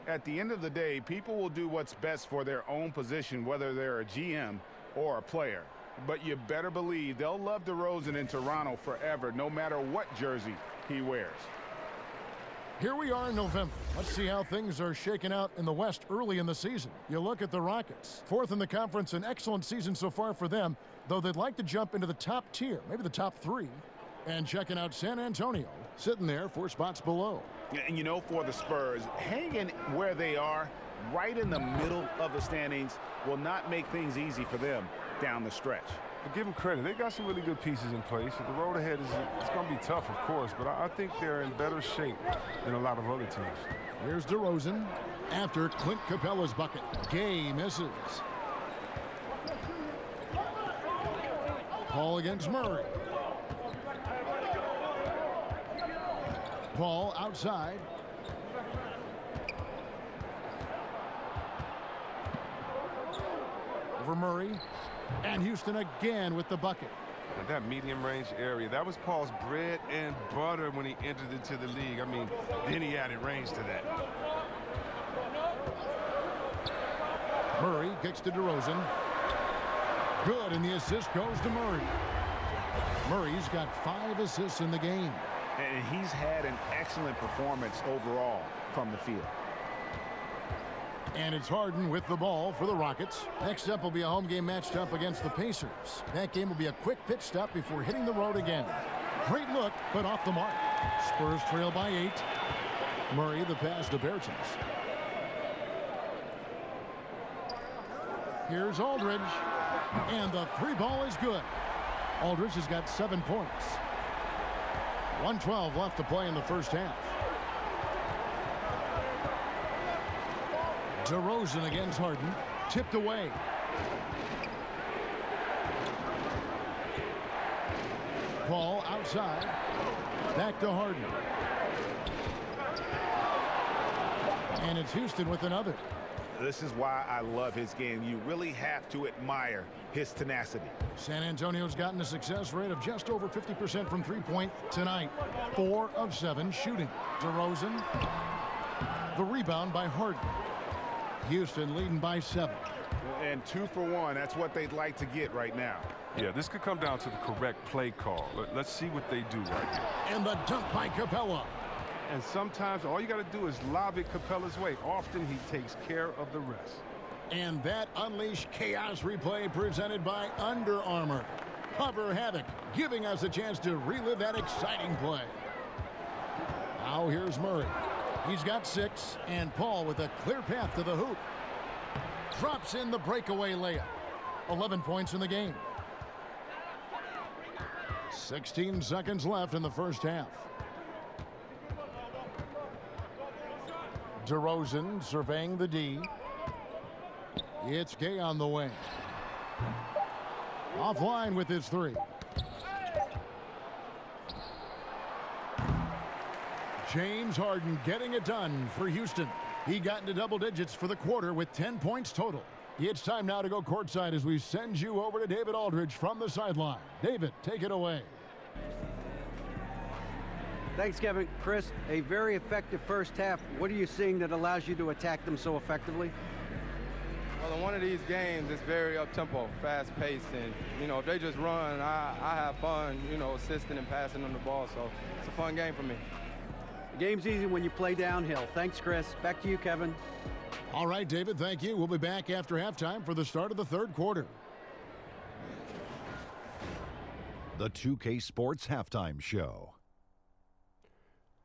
At the end of the day, people will do what's best for their own position, whether they're a GM or a player. But you better believe they'll love DeRozan in Toronto forever, no matter what jersey he wears. Here we are in November. Let's see how things are shaking out in the West early in the season. You look at the Rockets. Fourth in the conference, an excellent season so far for them, though they'd like to jump into the top tier, maybe the top 3. And checking out San Antonio, sitting there 4 spots below. And you know, for the Spurs, hanging where they are, right in the middle of the standings, will not make things easy for them down the stretch. But give them credit. They got some really good pieces in place. The road ahead is going to be tough, of course, but I think they're in better shape than a lot of other teams. Here's DeRozan after Clint Capella's bucket. Gay misses. Paul against Murray. Paul outside. Over Murray. And Houston again with the bucket. And that medium range area, that was Paul's bread and butter when he entered into the league. I mean, then he added range to that. Murray kicks to DeRozan. Good, and the assist goes to Murray. Murray's got 5 assists in the game. And he's had an excellent performance overall from the field. And it's Harden with the ball for the Rockets. Next up will be a home game matched up against the Pacers. That game will be a quick pit stop before hitting the road again. Great look, but off the mark. Spurs trail by 8. Murray the pass to Bertans. Here's Aldridge. And the 3 ball is good. Aldridge has got 7 points. 1:12 left to play in the first half. DeRozan against Harden. Tipped away. Paul outside. Back to Harden. And it's Houston with another. This is why I love his game. You really have to admire his tenacity. San Antonio's gotten a success rate of just over 50% from three-point tonight. 4 of 7 shooting. DeRozan. The rebound by Harden. Houston leading by 7. And 2 for 1. That's what they'd like to get right now. Yeah, this could come down to the correct play call. Let's see what they do right here. And the dunk by Capella. And sometimes all you got to do is lob it Capella's way. Often he takes care of the rest. And that Unleash Chaos replay presented by Under Armour. Hover Havoc, giving us a chance to relive that exciting play. Now here's Murray. He's got 6, and Paul with a clear path to the hoop. Drops in the breakaway layup. 11 points in the game. 16 seconds left in the first half. DeRozan surveying the D. It's Gay on the wing. Offline with his 3. James Harden getting it done for Houston. He got into double digits for the quarter with 10 points total. It's time now to go courtside as we send you over to David Aldridge from the sideline. David, take it away. Thanks, Kevin. Chris, a very effective first half. What are you seeing that allows you to attack them so effectively? Well, in one of these games, it's very up-tempo, fast-paced, and, you know, if they just run, I have fun, you know, assisting and passing them the ball, so it's a fun game for me. The game's easy when you play downhill. Thanks, Chris. Back to you, Kevin. All right, David, thank you. We'll be back after halftime for the start of the third quarter. The 2K Sports Halftime Show.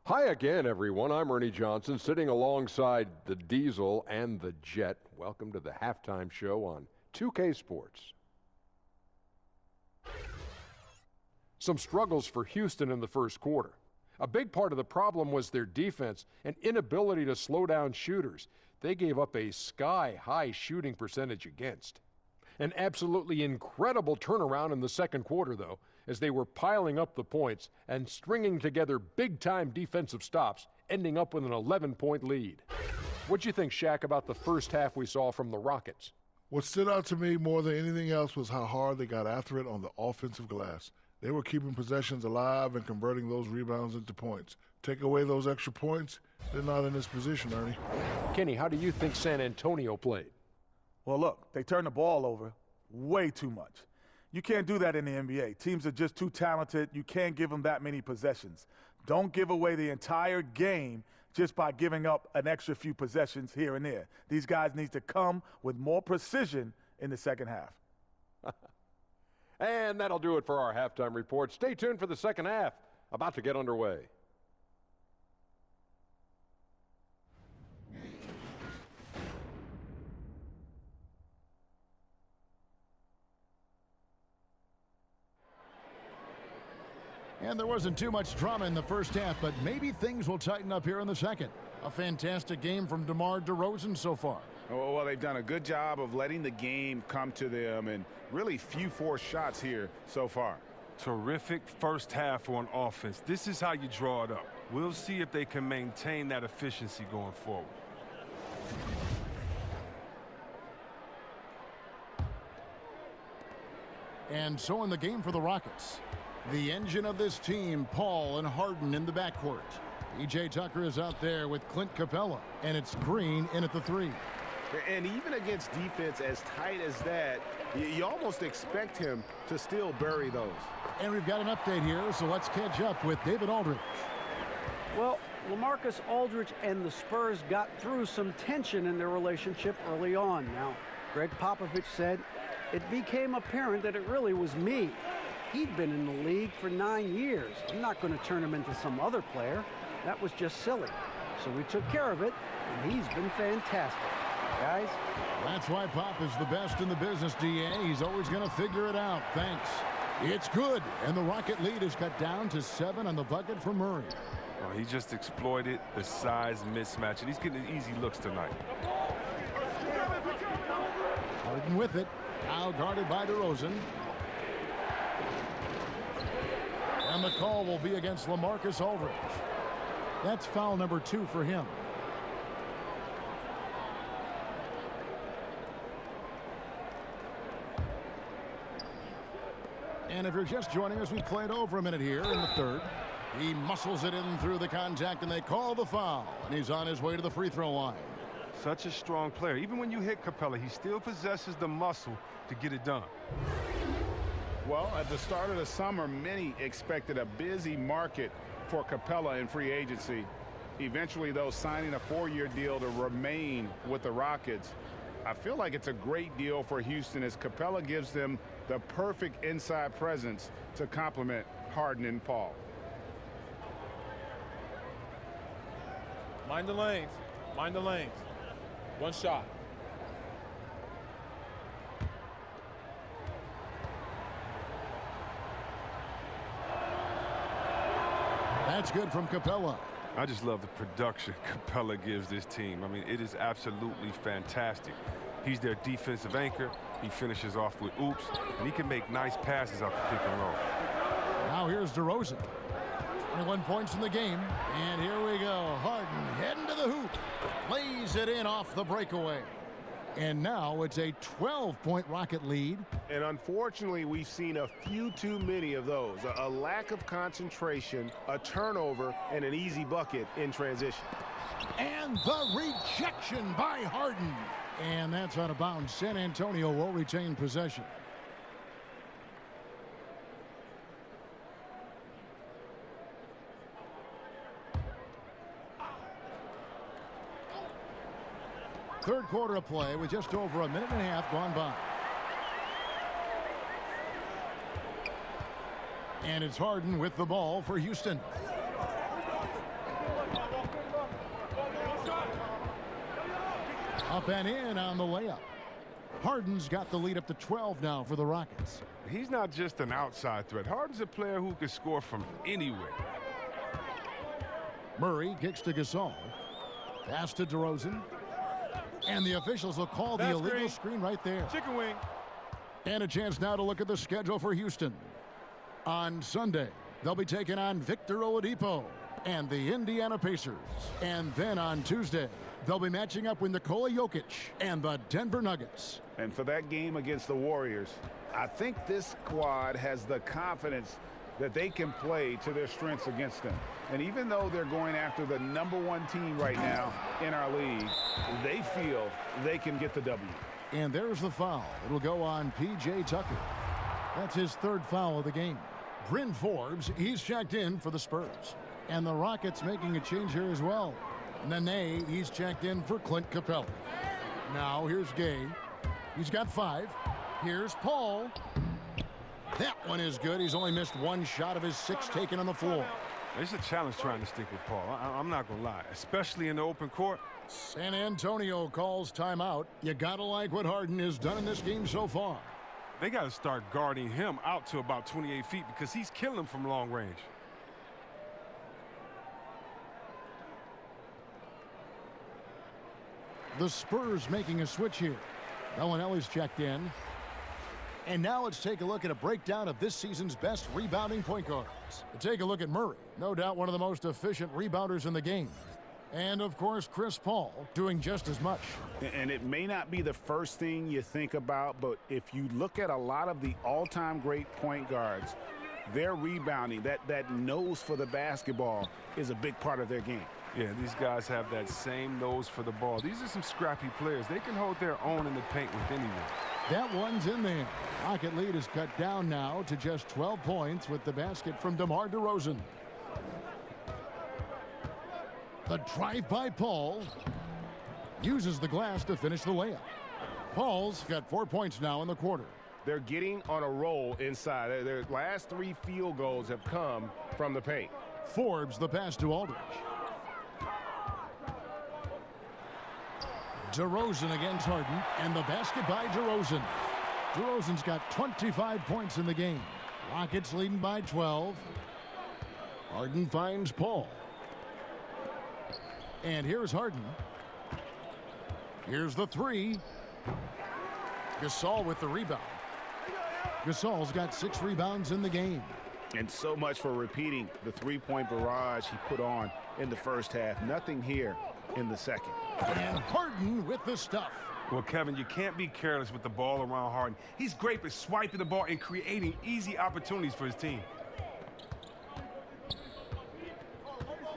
Hi again, everyone. I'm Ernie Johnson, sitting alongside the Diesel and the Jet. Welcome to the halftime show on 2K Sports. Some struggles for Houston in the first quarter. A big part of the problem was their defense and inability to slow down shooters. They gave up a sky-high shooting percentage against. An absolutely incredible turnaround in the second quarter, though, as they were piling up the points and stringing together big-time defensive stops, ending up with an 11-point lead. What'd you think, Shaq, about the first half we saw from the Rockets? What stood out to me more than anything else was how hard they got after it on the offensive glass. They were keeping possessions alive and converting those rebounds into points. Take away those extra points, they're not in this position, Ernie. Kenny, how do you think San Antonio played? Well, look, they turned the ball over way too much. You can't do that in the NBA. Teams are just too talented. You can't give them that many possessions. Don't give away the entire game just by giving up an extra few possessions here and there. These guys need to come with more precision in the second half. And that'll do it for our halftime report. Stay tuned for the second half, about to get underway. And there wasn't too much drama in the first half, but maybe things will tighten up here in the second. A fantastic game from DeMar DeRozan so far. Well, they've done a good job of letting the game come to them, and really few forced shots here so far. Terrific first half on offense. This is how you draw it up. We'll see if they can maintain that efficiency going forward. And so in the game for the Rockets, the engine of this team, Paul and Harden in the backcourt. P.J. Tucker is out there with Clint Capella, and it's Green in at the three. And even against defense as tight as that, you almost expect him to still bury those. And we've got an update here, so let's catch up with David Aldridge. Well, LaMarcus Aldridge and the Spurs got through some tension in their relationship early on. Now, Greg Popovich said, it became apparent that it really was me. He'd been in the league for 9 years. I'm not going to turn him into some other player. That was just silly. So we took care of it, and he's been fantastic. Guys? That's why Pop is the best in the business, DA. He's always going to figure it out. Thanks. It's good, and the Rocket lead is cut down to 7 on the bucket for Murray. Oh, he just exploited the size mismatch, and he's getting easy looks tonight. Harden with it. Now guarded by DeRozan. And the call will be against LaMarcus Aldridge. That's foul number 2 for him. And if you're just joining us, we played over a minute here in the third. He muscles it in through the contact, and they call the foul. And he's on his way to the free throw line. Such a strong player. Even when you hit Capella, he still possesses the muscle to get it done. Well, at the start of the summer, many expected a busy market for Capella in free agency. Eventually, though, signing a 4-year deal to remain with the Rockets. I feel like it's a great deal for Houston as Capella gives them the perfect inside presence to complement Harden and Paul. Mind the lanes. Mind the lanes. One shot. That's good from Capella. I just love the production Capella gives this team. I mean, it is absolutely fantastic. He's their defensive anchor. He finishes off with oops, and he can make nice passes off the pick and roll. Now here's DeRozan. 21 points in the game. And here we go. Harden heading to the hoop. Plays it in off the breakaway. And now it's a 12-point Rocket lead. And unfortunately, we've seen a few too many of those. A lack of concentration, a turnover, and an easy bucket in transition. And the rejection by Harden. And that's out of bounds. San Antonio will retain possession. Third quarter of play with just over a minute and a half gone by. And it's Harden with the ball for Houston. Up and in on the layup. Harden's got the lead up to 12 now for the Rockets. He's not just an outside threat. Harden's a player who can score from anywhere. Murray kicks to Gasol. Pass to DeRozan. And the officials will call the illegal screen right there. Chicken wing. And a chance now to look at the schedule for Houston. On Sunday, they'll be taking on Victor Oladipo and the Indiana Pacers. And then on Tuesday, they'll be matching up with Nikola Jokic and the Denver Nuggets. And for that game against the Warriors, I think this squad has the confidence that they can play to their strengths against them. And even though they're going after the #1 team right now in our league, they feel they can get the W. And there's the foul. It'll go on P.J. Tucker. That's his 3rd foul of the game. Bryn Forbes, he's checked in for the Spurs. And the Rockets making a change here as well. Nene, he's checked in for Clint Capella. Now here's Gay. He's got 5. Here's Paul. That one is good. He's only missed 1 shot of his 6 taken on the floor. It's a challenge trying to stick with Paul. I'm not going to lie, especially in the open court. San Antonio calls timeout. You got to like what Harden has done in this game so far. They got to start guarding him out to about 28 feet because he's killing them from long range. The Spurs making a switch here. Bellinelli's checked in. And now let's take a look at a breakdown of this season's best rebounding point guards. Take a look at Murray, no doubt one of the most efficient rebounders in the game. And, of course, Chris Paul doing just as much. And it may not be the first thing you think about, but if you look at a lot of the all-time great point guards, their rebounding, that nose for the basketball is a big part of their game. Yeah, these guys have that same nose for the ball. These are some scrappy players. They can hold their own in the paint with anyone. That one's in there. Rocket lead is cut down now to just 12 points with the basket from DeMar DeRozan. The drive by Paul uses the glass to finish the layup. Paul's got 4 points now in the quarter. They're getting on a roll inside. Their last 3 field goals have come from the paint. Forbes the pass to Aldridge. DeRozan against Harden, and the basket by DeRozan. DeRozan's got 25 points in the game. Rockets leading by 12. Harden finds Paul. And here's Harden. Here's the 3. Gasol with the rebound. Gasol's got 6 rebounds in the game. And so much for repeating the 3-point barrage he put on in the first half. Nothing here in the second. And Harden with the stuff. Well, Kevin, you can't be careless with the ball around Harden. He's great at swiping the ball and creating easy opportunities for his team.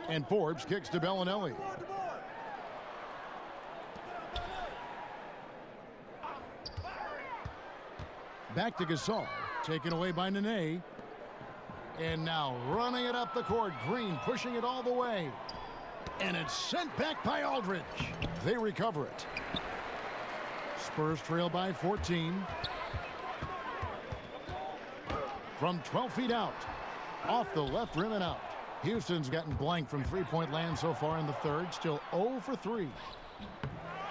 And Forbes kicks to Bellinelli. Back to Gasol. Taken away by Nene. And now running it up the court. Green pushing it all the way. And it's sent back by Aldridge. They recover it. Spurs trail by 14. From 12 feet out. Off the left rim and out. Houston's gotten blank from 3-point land so far in the third. Still 0 for 3.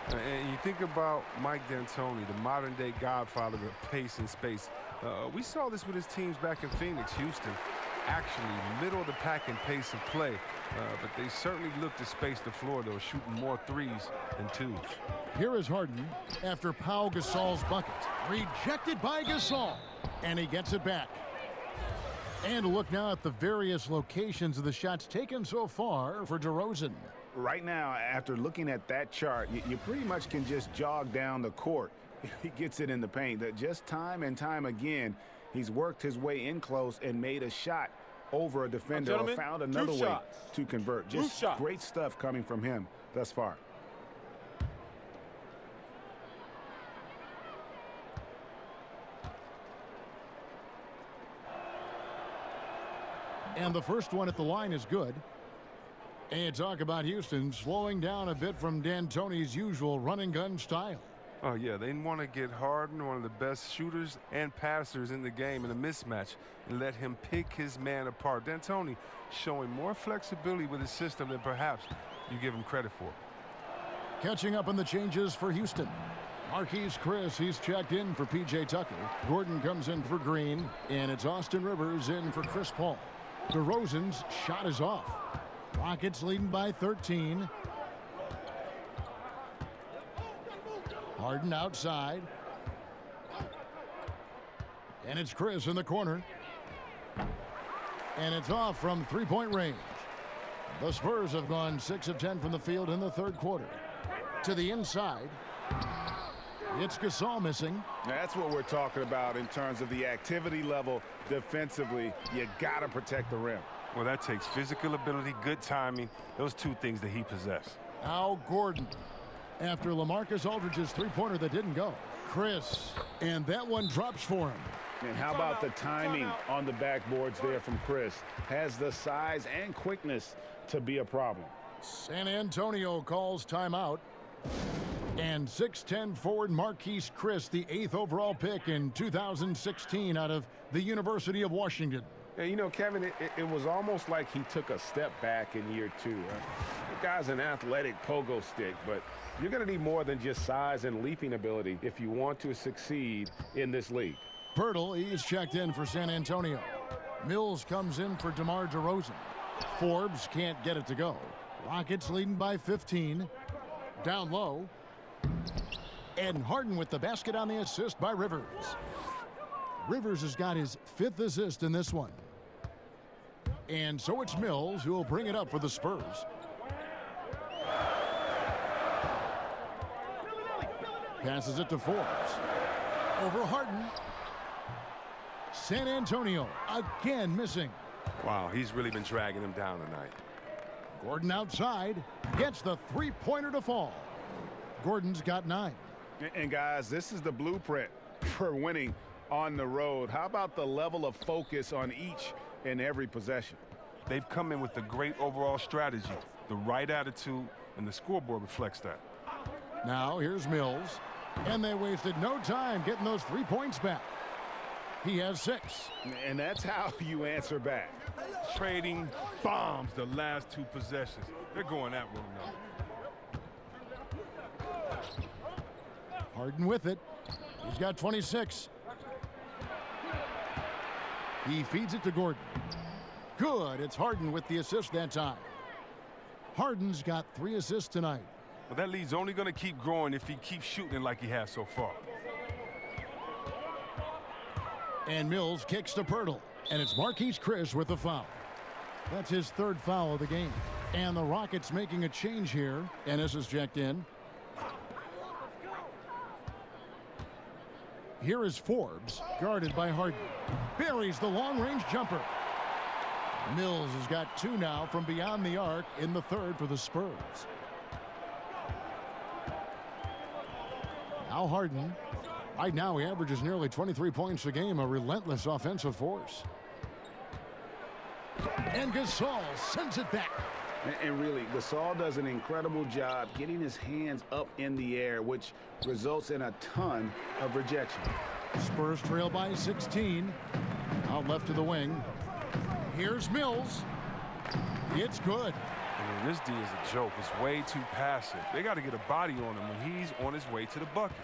And you think about Mike D'Antoni, the modern-day godfather of pace and space. We saw this with his teams back in Phoenix, Houston. Actually, middle of the pack in pace of play. But they certainly look to space the floor, though, shooting more 3s than 2s. Here is Harden after Pau Gasol's bucket. Rejected by Gasol. And he gets it back. And look now at the various locations of the shots taken so far for DeRozan. Right now, after looking at that chart, you pretty much can just jog down the court. He gets it in the paint. Just time and time again, he's worked his way in close and made a shot over a defender or found another way to convert. Just great stuff coming from him thus far. And the first one at the line is good. And talk about Houston slowing down a bit from D'Antoni's usual run-and-gun style. Oh, yeah, they want to get Harden, one of the best shooters and passers in the game, in a mismatch and let him pick his man apart. D'Antoni showing more flexibility with his system than perhaps you give him credit for. Catching up on the changes for Houston. Marquise Chris, he's checked in for P.J. Tucker. Gordon comes in for Green, and it's Austin Rivers in for Chris Paul. DeRozan's shot is off. Rockets leading by 13. Harden outside. And it's Chris in the corner. And it's off from three-point range. The Spurs have gone 6 of 10 from the field in the third quarter. To the inside. It's Gasol missing. That's what we're talking about in terms of the activity level defensively. You got to protect the rim. Well, that takes physical ability, good timing, those two things that he possesses. Now Gordon. After LaMarcus Aldridge's three-pointer that didn't go. Chris. And that one drops for him. And how about the timing on the backboards there from Chris? Has the size and quickness to be a problem. San Antonio calls timeout. And 6'10" forward Marquise Chris, the 8th overall pick in 2016 out of the University of Washington. And you know, Kevin, it was almost like he took a step back in year 2. The guy's an athletic pogo stick, but you're going to need more than just size and leaping ability if you want to succeed in this league. Pirtle, he's checked in for San Antonio. Mills comes in for DeMar DeRozan. Forbes can't get it to go. Rockets leading by 15. Down low. And Harden with the basket on the assist by Rivers. Rivers has got his 5th assist in this one. And so it's Mills who will bring it up for the Spurs. Passes it to Forbes. Over Harden. San Antonio again missing. Wow, he's really been dragging him down tonight. Gordon outside. Gets the three-pointer to fall. Gordon's got 9. And guys, this is the blueprint for winning on the road. How about the level of focus on each and every possession? They've come in with a great overall strategy, the right attitude, and the scoreboard reflects that. Now here's Mills, and they wasted no time getting those 3 points back. He has 6. And that's how you answer back. Trading bombs the last 2 possessions. They're going at one another. Harden with it. He's got 26. He feeds it to Gordon. Good. It's Harden with the assist that time. Harden's got 3 assists tonight. Well, that lead's only going to keep growing if he keeps shooting like he has so far. And Mills kicks to Pirtle. And it's Marquise Chris with the foul. That's his 3rd foul of the game. And the Rockets making a change here. Ennis is checked in. Here is Forbes, guarded by Harden. Buries the long-range jumper. Mills has got 2 now from beyond the arc in the 3rd for the Spurs. Now Harden. Right now he averages nearly 23 points a game, a relentless offensive force. And Gasol sends it back. And really, Gasol does an incredible job getting his hands up in the air, which results in a ton of rejection. Spurs trail by 16. Out left to the wing. Here's Mills. It's good. I mean, this D is a joke. It's way too passive. They got to get a body on him when he's on his way to the bucket.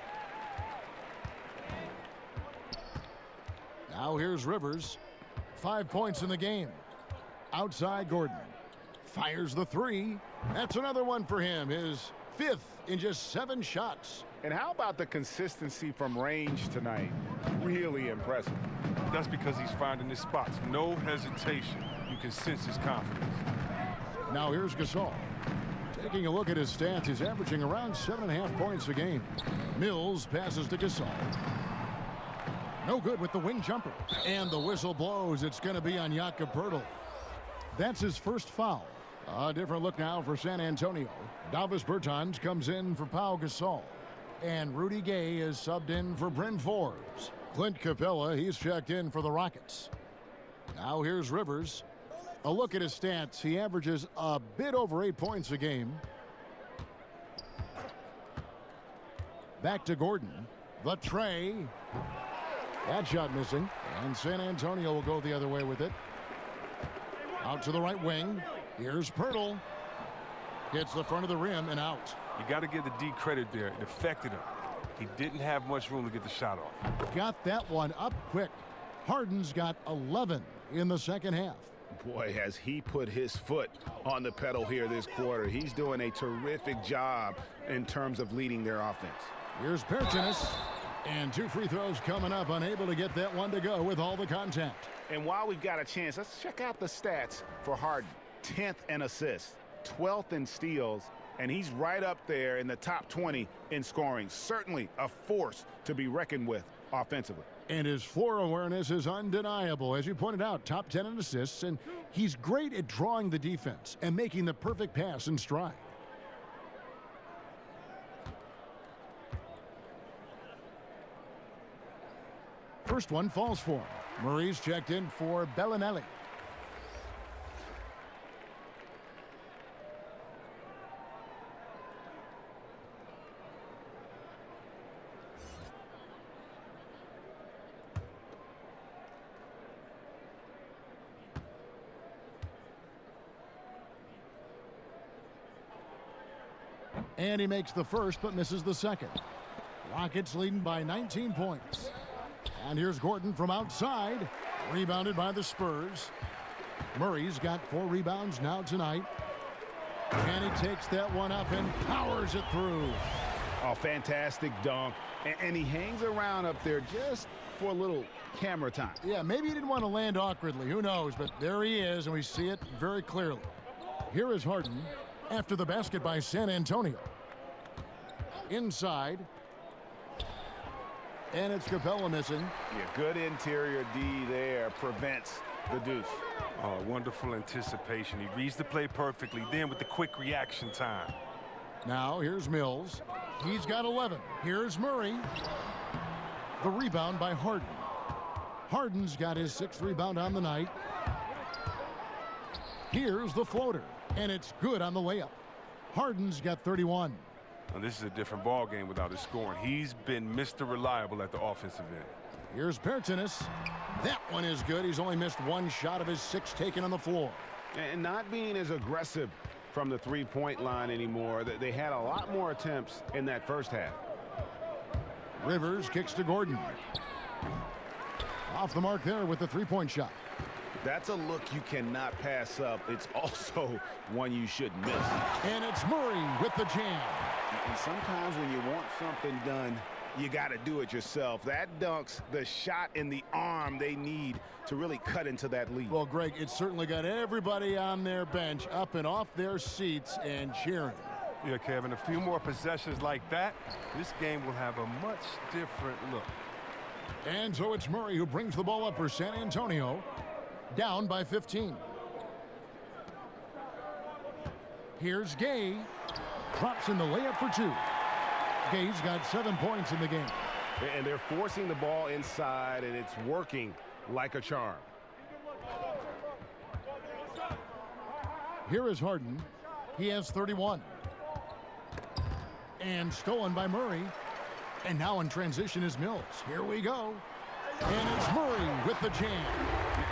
Now here's Rivers. 5 points in the game. Outside Gordon. Fires the 3. That's another one for him. His 5th in just 7 shots. And how about the consistency from range tonight? Really impressive. That's because he's finding his spots. No hesitation. You can sense his confidence. Now here's Gasol. Taking a look at his stats, he's averaging around 7.5 points a game. Mills passes to Gasol. No good with the wing jumper. And the whistle blows. It's going to be on Jakob Poeltl. That's his 1st foul. A different look now for San Antonio. Davis Bertans comes in for Pau Gasol. And Rudy Gay is subbed in for Bryn Forbes. Clint Capella, he's checked in for the Rockets. Now here's Rivers. A look at his stats. He averages a bit over 8 points a game. Back to Gordon. The tray. That shot missing. And San Antonio will go the other way with it. Out to the right wing. Here's Poeltl. Hits the front of the rim and out. You got to give the D credit there. It affected him. He didn't have much room to get the shot off. Got that one up quick. Harden's got 11 in the second half. Boy, has he put his foot on the pedal here this quarter. He's doing a terrific job in terms of leading their offense. Here's Bertans. And 2 free throws coming up, unable to get that one to go with all the contact. And while we've got a chance, let's check out the stats for Harden. 10th in assists, 12th in steals, and he's right up there in the top 20 in scoring. Certainly a force to be reckoned with offensively. And his floor awareness is undeniable. As you pointed out, top 10 in assists, and he's great at drawing the defense and making the perfect pass in stride. First one falls for him. Murray's checked in for Bellinelli. And he makes the first but misses the second. Rockets leading by 19 points. And here's Gordon from outside. Rebounded by the Spurs. Murray's got 4 rebounds now tonight. And he takes that one up and powers it through. Oh, fantastic dunk. And he hangs around up there just for a little camera time. Yeah, maybe he didn't want to land awkwardly. Who knows? But there he is, and we see it very clearly. Here is Harden after the basket by San Antonio. Inside. And it's Capella missing. Yeah, good interior D there. Prevents the deuce. Oh, wonderful anticipation. He reads the play perfectly. Then with the quick reaction time. Now here's Mills. He's got 11. Here's Murray. The rebound by Harden. Harden's got his 6th rebound on the night. Here's the floater. And it's good on the layup. Harden's got 31. Now, this is a different ball game without his scoring. He's been Mr. Reliable at the offensive end. Here's Pertinis. That one is good. He's only missed 1 shot of his 6 taken on the floor. And not being as aggressive from the three-point line anymore. They had a lot more attempts in that first half. Rivers kicks to Gordon. Off the mark there with the 3-point shot. That's a look you cannot pass up. It's also one you shouldn't miss. And it's Murray with the jam. And sometimes when you want something done, you got to do it yourself. That dunks the shot in the arm they need to really cut into that lead. Well, Greg, it certainly got everybody on their bench up and off their seats and cheering. Yeah, Kevin, a few more possessions like that, this game will have a much different look. And so it's Murray who brings the ball up for San Antonio, down by 15. Here's Gay. Drops in the layup for 2. Gay's got 7 points in the game. And they're forcing the ball inside, and it's working like a charm. Here is Harden. He has 31. And stolen by Murray. And now in transition is Mills. Here we go. And it's Murray with the jam.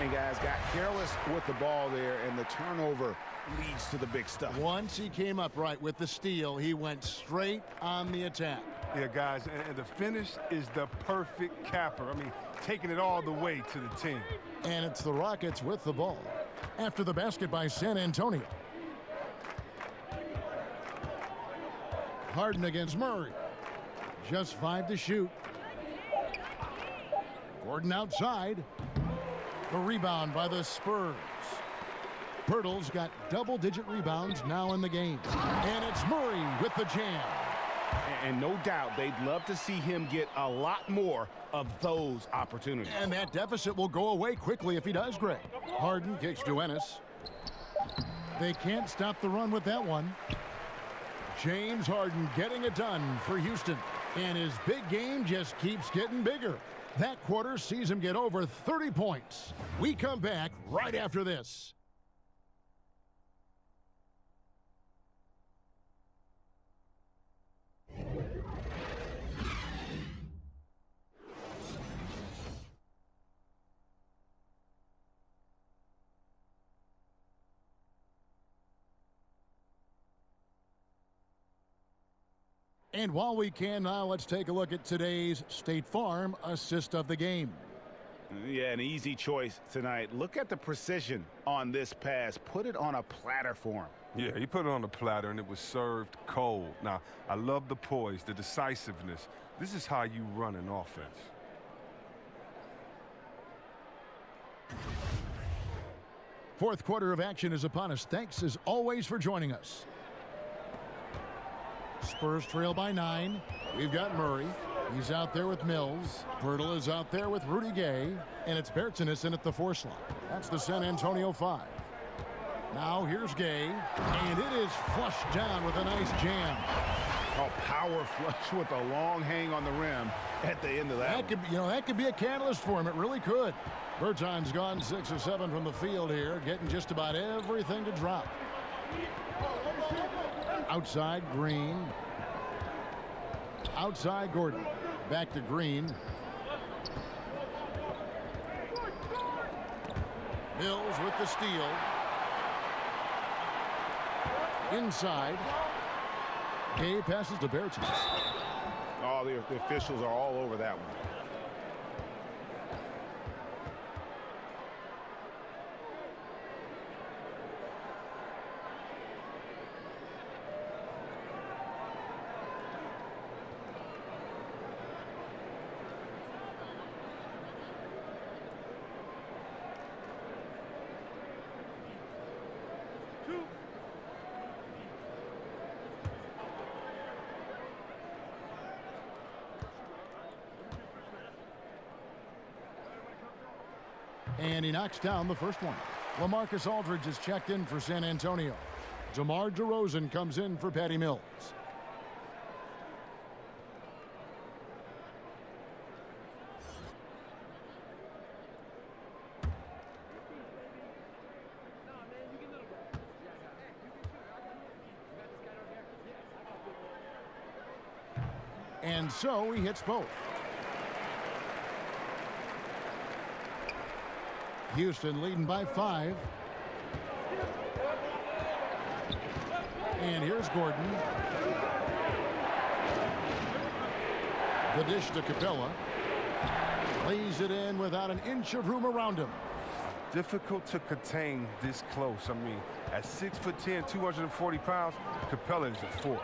And guys got careless with the ball there, and the turnover leads to the big stuff. Once he came up right with the steal, he went straight on the attack. Yeah, guys, and the finish is the perfect capper. I mean, taking it all the way to the team. And it's the Rockets with the ball after the basket by San Antonio. Harden against Murray. Just 5 to shoot. Gordon outside. The rebound by the Spurs. Pirtle's got double-digit rebounds now in the game. And it's Murray with the jam. And no doubt they'd love to see him get a lot more of those opportunities. And that deficit will go away quickly if he does, Greg. Harden kicks to Ennis. They can't stop the run with that one. James Harden getting it done for Houston. And his big game just keeps getting bigger. That quarter sees him get over 30 points. We come back right after this. And while we can now, let's take a look at today's State Farm assist of the game. Yeah, an easy choice tonight. Look at the precision on this pass. Put it on a platter for him. Yeah, he put it on the platter, and it was served cold. Now, I love the poise, the decisiveness. This is how you run an offense. Fourth quarter of action is upon us. Thanks, as always, for joining us. Spurs trail by 9. We've got Murray. He's out there with Mills. Pirtle is out there with Rudy Gay. And it's Bertsinus in at the 4 slot. That's the San Antonio 5. Now here's Gay. And it is flushed down with a nice jam. Oh, power flush with a long hang on the rim at the end of that. That could be a catalyst for him. It really could. Berton's gone 6 of 7 from the field here, getting just about everything to drop. Outside, Green. Outside, Gordon. Back to Green. Mills with the steal. Inside. Gay passes to Bertans. Oh, the officials are all over that one. And he knocks down the first one. LaMarcus Aldridge is checked in for San Antonio. DeMar DeRozan comes in for Patty Mills. And so he hits both. Houston leading by 5. And here's Gordon. The dish to Capella. Lays it in without an inch of room around him. Difficult to contain this close. I mean, at 6'10", 240 pounds, Capella is a force.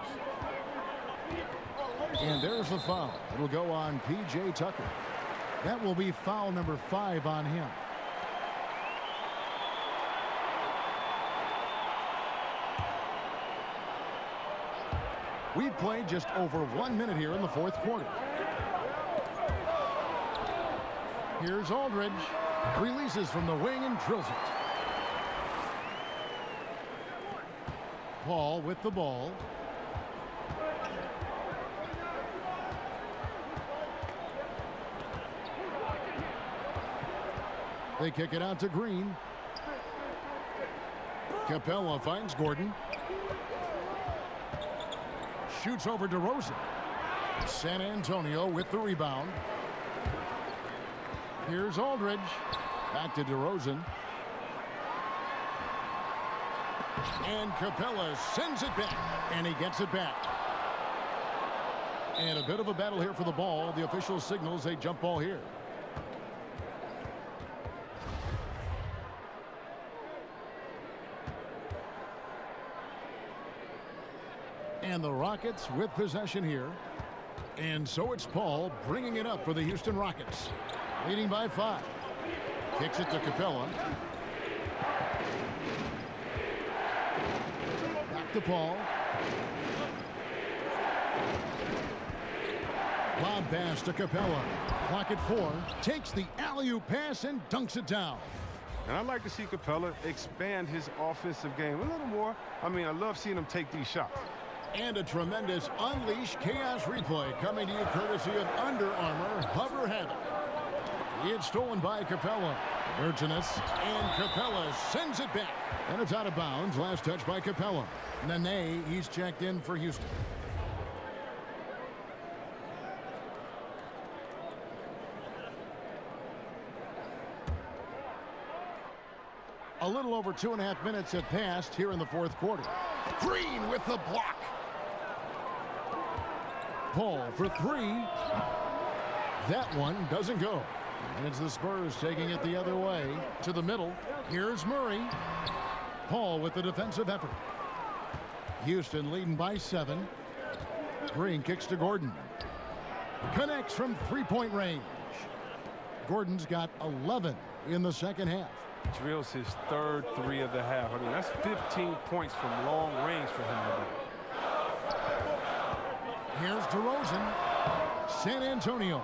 And there's the foul. It'll go on P.J. Tucker. That will be foul number 5 on him. We've played just over 1 minute here in the fourth quarter. Here's Aldridge. Releases from the wing and drills it. Paul with the ball. They kick it out to Green. Capella finds Gordon. Shoots over DeRozan. San Antonio with the rebound. Here's Aldridge. Back to DeRozan. And Capella sends it back. And he gets it back. And a bit of a battle here for the ball. The official signals a jump ball here. And the Rockets with possession here. And so it's Paul bringing it up for the Houston Rockets. Leading by 5. Kicks it to Capella. Back to Paul. Lob pass to Capella. Clock at 4. Takes the alley-oop pass and dunks it down. And I'd like to see Capella expand his offensive game a little more. I mean, I love seeing him take these shots. And a tremendous Unleash Chaos replay coming to you courtesy of Under Armour Hover Havoc. It's stolen by Capella. Bertsinus, and Capella sends it back. And it's out of bounds. Last touch by Capella. Nene, he's checked in for Houston. A little over 2.5 minutes have passed here in the fourth quarter. Green with the block. Paul for 3. That one doesn't go. And it's the Spurs taking it the other way to the middle. Here's Murray. Paul with the defensive effort. Houston leading by 7. Green kicks to Gordon. Connects from three-point range. Gordon's got 11 in the second half. Drills his third 3 of the half. I mean, that's 15 points from long range for him today. Here's DeRozan. San Antonio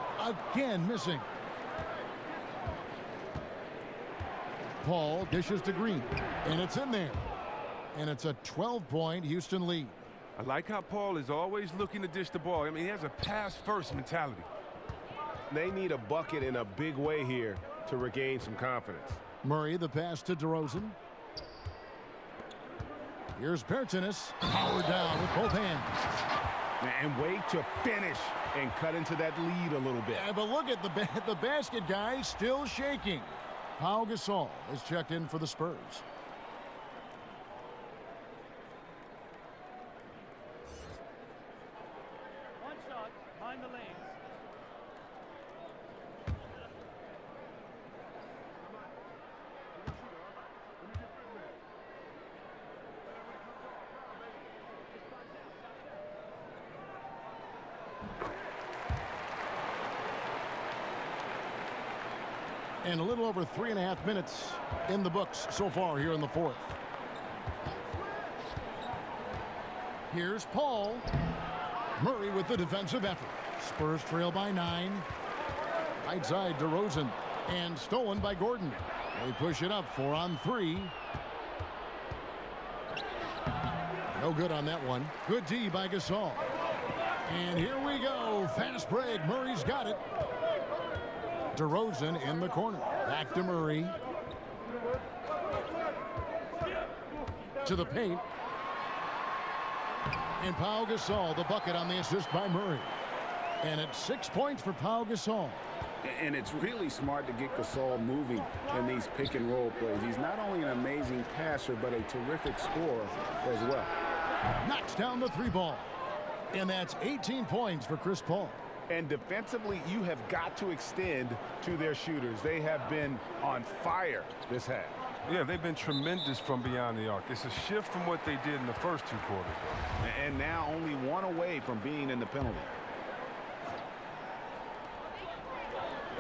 again missing. Paul dishes to Green, and it's in there. And it's a 12-point Houston lead. I like how Paul is always looking to dish the ball. I mean, he has a pass-first mentality. They need a bucket in a big way here to regain some confidence. Murray, the pass to DeRozan. Here's Bertanis, powered down with both hands. And wait to finish and cut into that lead a little bit. Yeah, but look at the basket guy still shaking. Pau Gasol is checked in for the Spurs. One shot, behind the lanes. And a little over 3.5 minutes in the books so far here in the fourth. Here's Paul. Murray with the defensive effort. Spurs trail by 9. Right side DeRozan. And stolen by Gordon. They push it up 4 on 3. No good on that one. Good D by Gasol. And here we go. Fast break. Murray's got it. DeRozan in the corner. Back to Murray. To the paint. And Pau Gasol, the bucket on the assist by Murray. And it's 6 points for Pau Gasol. And it's really smart to get Gasol moving in these pick and roll plays. He's not only an amazing passer, but a terrific scorer as well. Knocks down the 3 ball. And that's 18 points for Chris Paul. And defensively, you have got to extend to their shooters. They have been on fire this half. Yeah, they've been tremendous from beyond the arc. It's a shift from what they did in the first 2 quarters. And now only 1 away from being in the penalty.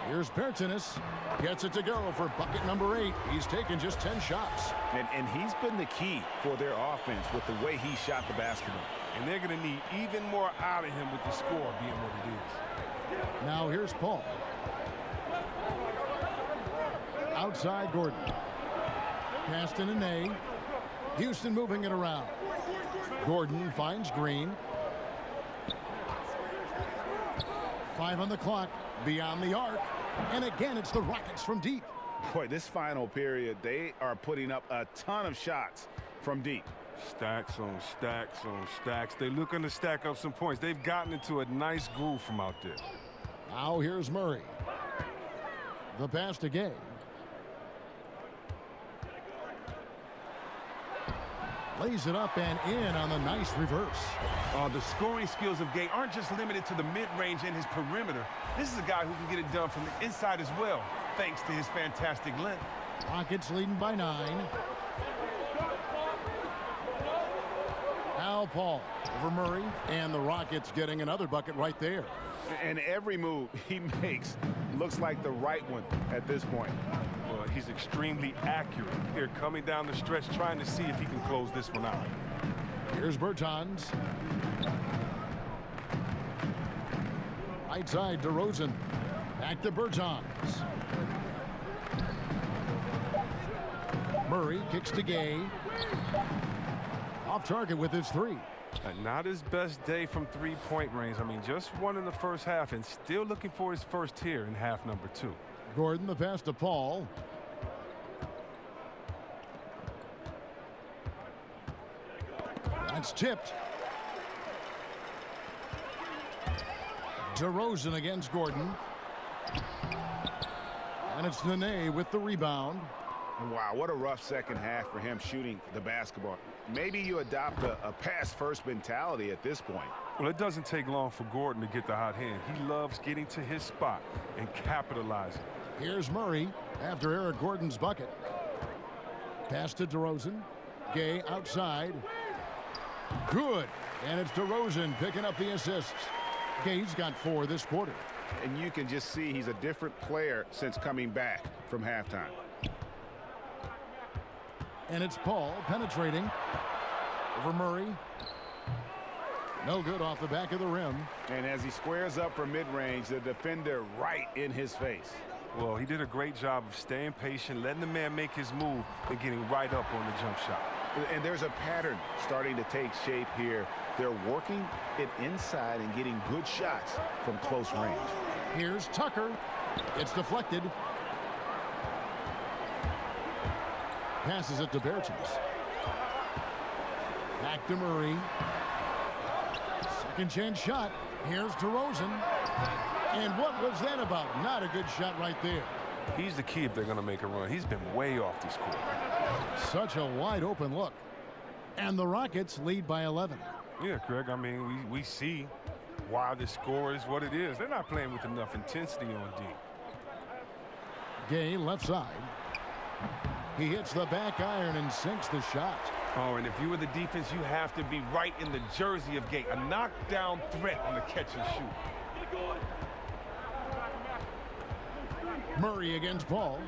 Here's Bertanis. Gets it to go for bucket number 8. He's taken just 10 shots. And he's been the key for their offense with the way he shot the basketball. And they're going to need even more out of him with the score being what it is. Now here's Paul. Outside Gordon. Pass to Nene. Houston moving it around. Gordon finds Green. 5 on the clock. Beyond the arc. And again, it's the Rockets from deep. Boy, this final period, they are putting up a ton of shots from deep. Stacks on stacks on stacks. They're looking to stack up some points. They've gotten into a nice groove from out there. Now here's Murray. The pass to Gay. Lays it up and in on the nice reverse. The scoring skills of Gay aren't just limited to the mid-range and his perimeter. This is a guy who can get it done from the inside as well, thanks to his fantastic length. Rockets leading by 9. Now Paul over Murray, and the Rockets getting another bucket right there. And every move he makes looks like the right one at this point. Well, he's extremely accurate here, coming down the stretch, trying to see if he can close this one out. Here's Bertans. Right side, DeRozan. Back to Bertans. Murray kicks to Gay. Off target with his 3. Not his best day from 3-point range. I mean, just 1 in the first half and still looking for his first here in half number 2. Gordon, the pass to Paul. That's tipped. DeRozan against Gordon. And it's Nene with the rebound. Wow, what a rough second half for him shooting the basketball. Maybe you adopt a pass-first mentality at this point. Well, it doesn't take long for Gordon to get the hot hand. He loves getting to his spot and capitalizing. Here's Murray after Eric Gordon's bucket. Pass to DeRozan. Gay outside. Good. And it's DeRozan picking up the assists. Gay's got 4 this quarter. And you can just see he's a different player since coming back from halftime. And it's Paul penetrating over Murray. No good off the back of the rim. And as he squares up for mid-range, the defender right in his face. Well, he did a great job of staying patient, letting the man make his move, and getting right up on the jump shot. And there's a pattern starting to take shape here. They're working it inside and getting good shots from close range. Here's Tucker. It's deflected. Passes it to Bertens. Back to Murray. Second chance shot. Here's DeRozan. And what was that about? Not a good shot right there. He's the key if they're going to make a run. He's been way off this court. Such a wide open look. And the Rockets lead by 11. Yeah, Craig, I mean, we see why the score is what it is. They're not playing with enough intensity on D. Gay left side. He hits the back iron and sinks the shot. Oh, and if you were the defense, you have to be right in the jersey of Gay. A knockdown threat on the catch and shoot. Murray against Paul.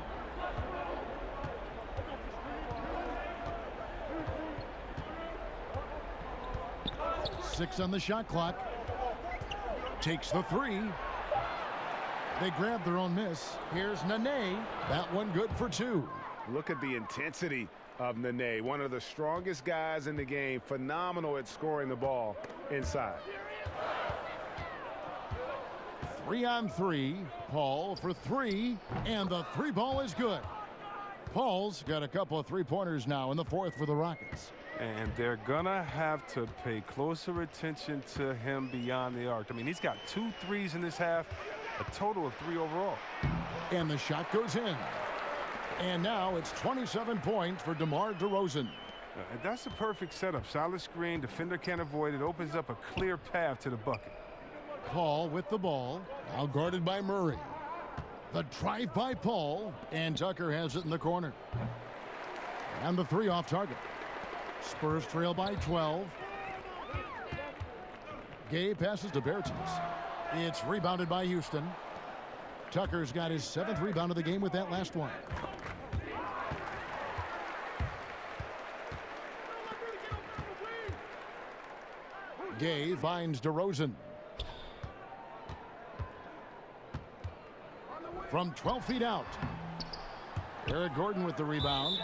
Six on the shot clock. Takes the 3. They grab their own miss. Here's Nene. That one good for 2. Look at the intensity of Nene, one of the strongest guys in the game. Phenomenal at scoring the ball inside. 3 on 3. Paul for 3. And the 3 ball is good. Paul's got a couple of 3-pointers now in the 4th for the Rockets. And they're going to have to pay closer attention to him beyond the arc. I mean, he's got 2 threes in this half, a total of 3 overall. And the shot goes in. And now it's 27 points for DeMar DeRozan. That's a perfect setup. Solid screen, defender can't avoid it. Opens up a clear path to the bucket. Paul with the ball, now guarded by Murray. The drive by Paul, and Tucker has it in the corner. And the 3 off target. Spurs trail by 12. Gay passes to Bertens. It's rebounded by Houston. Tucker's got his 7th rebound of the game with that last one. Gay finds DeRozan. From 12 feet out. Eric Gordon with the rebound.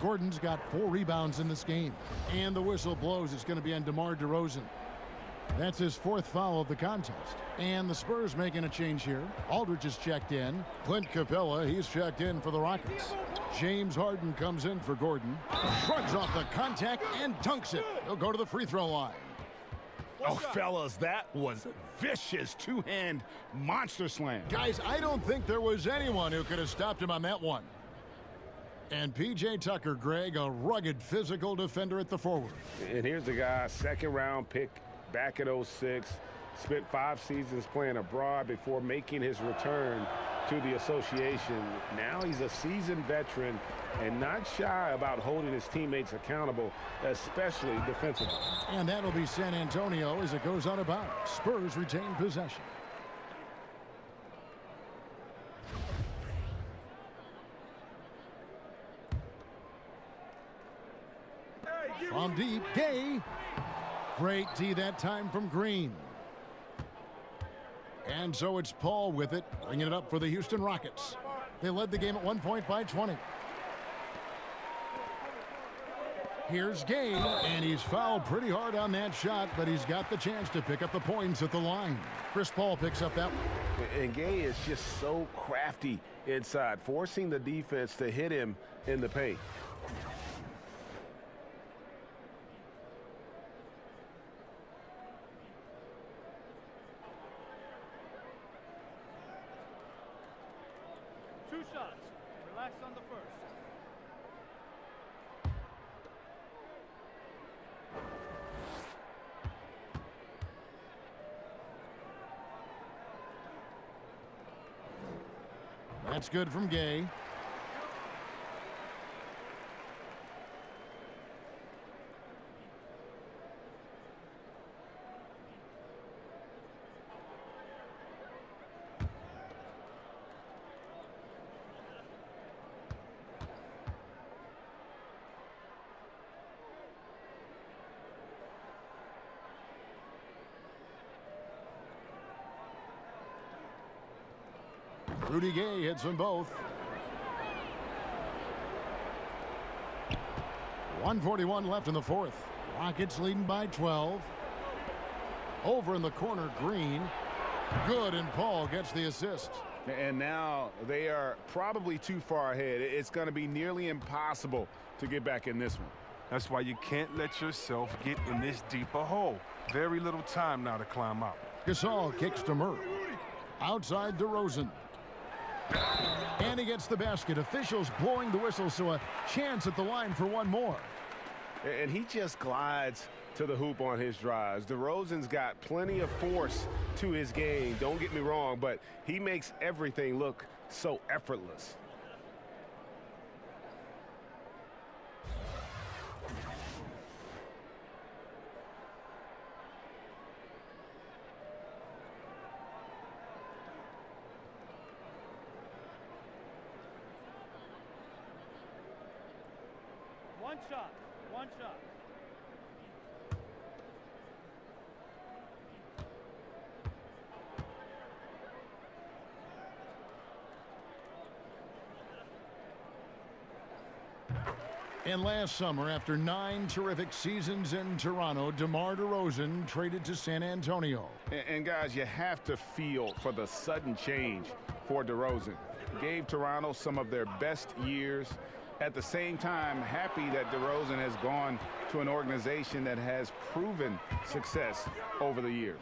Gordon's got 4 rebounds in this game. And the whistle blows. It's going to be on DeMar DeRozan. That's his 4th foul of the contest. And the Spurs making a change here. Aldridge is checked in. Clint Capella, he's checked in for the Rockets. James Harden comes in for Gordon. Shrugs off the contact and dunks it. He'll go to the free throw line. Oh, fellas, that was vicious 2-hand monster slam. Guys, I don't think there was anyone who could have stopped him on that one. And P.J. Tucker, Greg, a rugged physical defender at the forward. And here's the guy, 2nd-round pick back at 06. Spent 5 seasons playing abroad before making his return to the association. Now he's a seasoned veteran and not shy about holding his teammates accountable, especially defensively. And that'll be San Antonio as it goes out of bounds. Spurs retain possession. From deep, Gay. Great D that time from Green. And so it's Paul with it, bringing it up for the Houston Rockets. They led the game at 1 point by 20. Here's Gay, and he's fouled pretty hard on that shot, but he's got the chance to pick up the points at the line. Chris Paul picks up that one. And Gay is just so crafty inside, forcing the defense to hit him in the paint. Relax on the first. That's good from Gay. Rudy Gay hits them both. 1:41 left in the fourth. Rockets leading by 12. Over in the corner, Green. Good, and Paul gets the assist. And now they are probably too far ahead. It's going to be nearly impossible to get back in this one. That's why you can't let yourself get in this deeper hole. Very little time now to climb out. Gasol kicks to Murray. Outside DeRozan. And he gets the basket. Officials blowing the whistle, so a chance at the line for one more. And he just glides to the hoop on his drives. DeRozan's got plenty of force to his game, don't get me wrong, but he makes everything look so effortless. One shot. One shot. And last summer, after 9 terrific seasons in Toronto, DeMar DeRozan traded to San Antonio. And guys, you have to feel for the sudden change for DeRozan. Gave Toronto some of their best years. At the same time, happy that DeRozan has gone to an organization that has proven success over the years.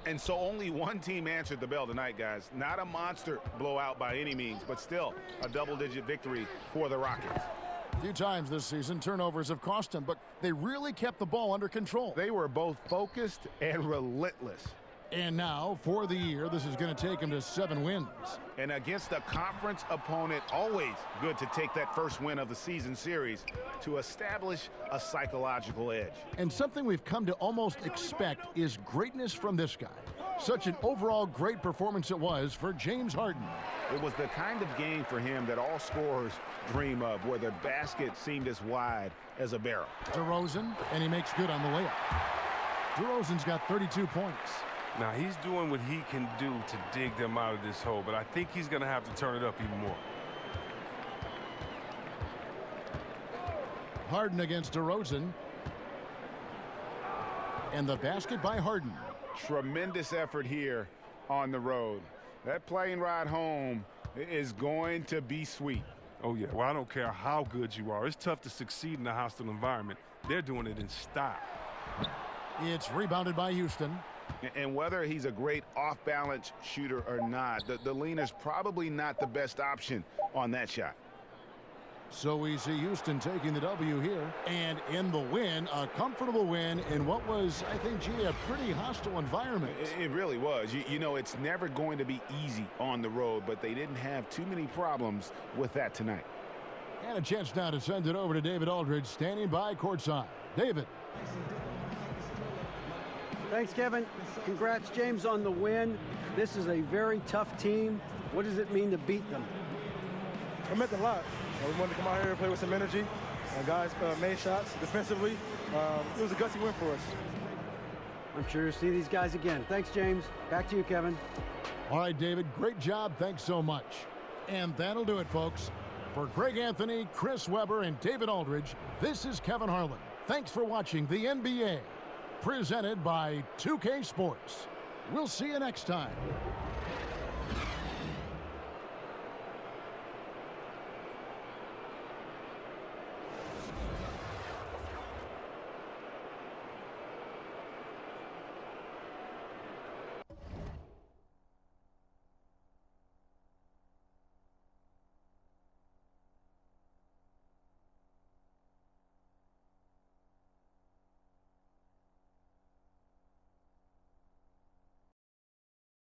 And so only one team answered the bell tonight, guys. Not a monster blowout by any means, but still a double-digit victory for the Rockets. A few times this season, turnovers have cost them, but they really kept the ball under control. They were both focused and relentless. And now, for the year, this is going to take them to 7 wins. And against a conference opponent, always good to take that first win of the season series to establish a psychological edge. And something we've come to almost expect is greatness from this guy. Such an overall great performance it was for James Harden. It was the kind of game for him that all scorers dream of, where the basket seemed as wide as a barrel. DeRozan, and he makes good on the layup. DeRozan's got 32 points. Now, he's doing what he can do to dig them out of this hole, but I think he's going to have to turn it up even more. Harden against DeRozan. And the basket by Harden. Tremendous effort here on the road. That plane ride home is going to be sweet. Oh, yeah. Well, I don't care how good you are. It's tough to succeed in a hostile environment. They're doing it in style. It's rebounded by Houston. And whether he's a great off-balance shooter or not, the leaner's probably not the best option on that shot. So we see Houston taking the W here. And in the win, a comfortable win in what was, I think, gee, a pretty hostile environment. It really was. You know, it's never going to be easy on the road, but they didn't have too many problems with that tonight. And a chance now to send it over to David Aldridge, standing by courtside. David. Thanks, Kevin. Congrats, James, on the win. This is a very tough team. What does it mean to beat them? It meant a lot. We wanted to come out here and play with some energy. Guys made shots defensively. It was a gutsy win for us. I'm sure you'll see these guys again. Thanks, James. Back to you, Kevin. All right, David, great job. Thanks so much. And that'll do it, folks. For Greg Anthony, Chris Webber, and David Aldridge, this is Kevin Harlan. Thanks for watching the NBA, presented by 2K Sports. We'll see you next time.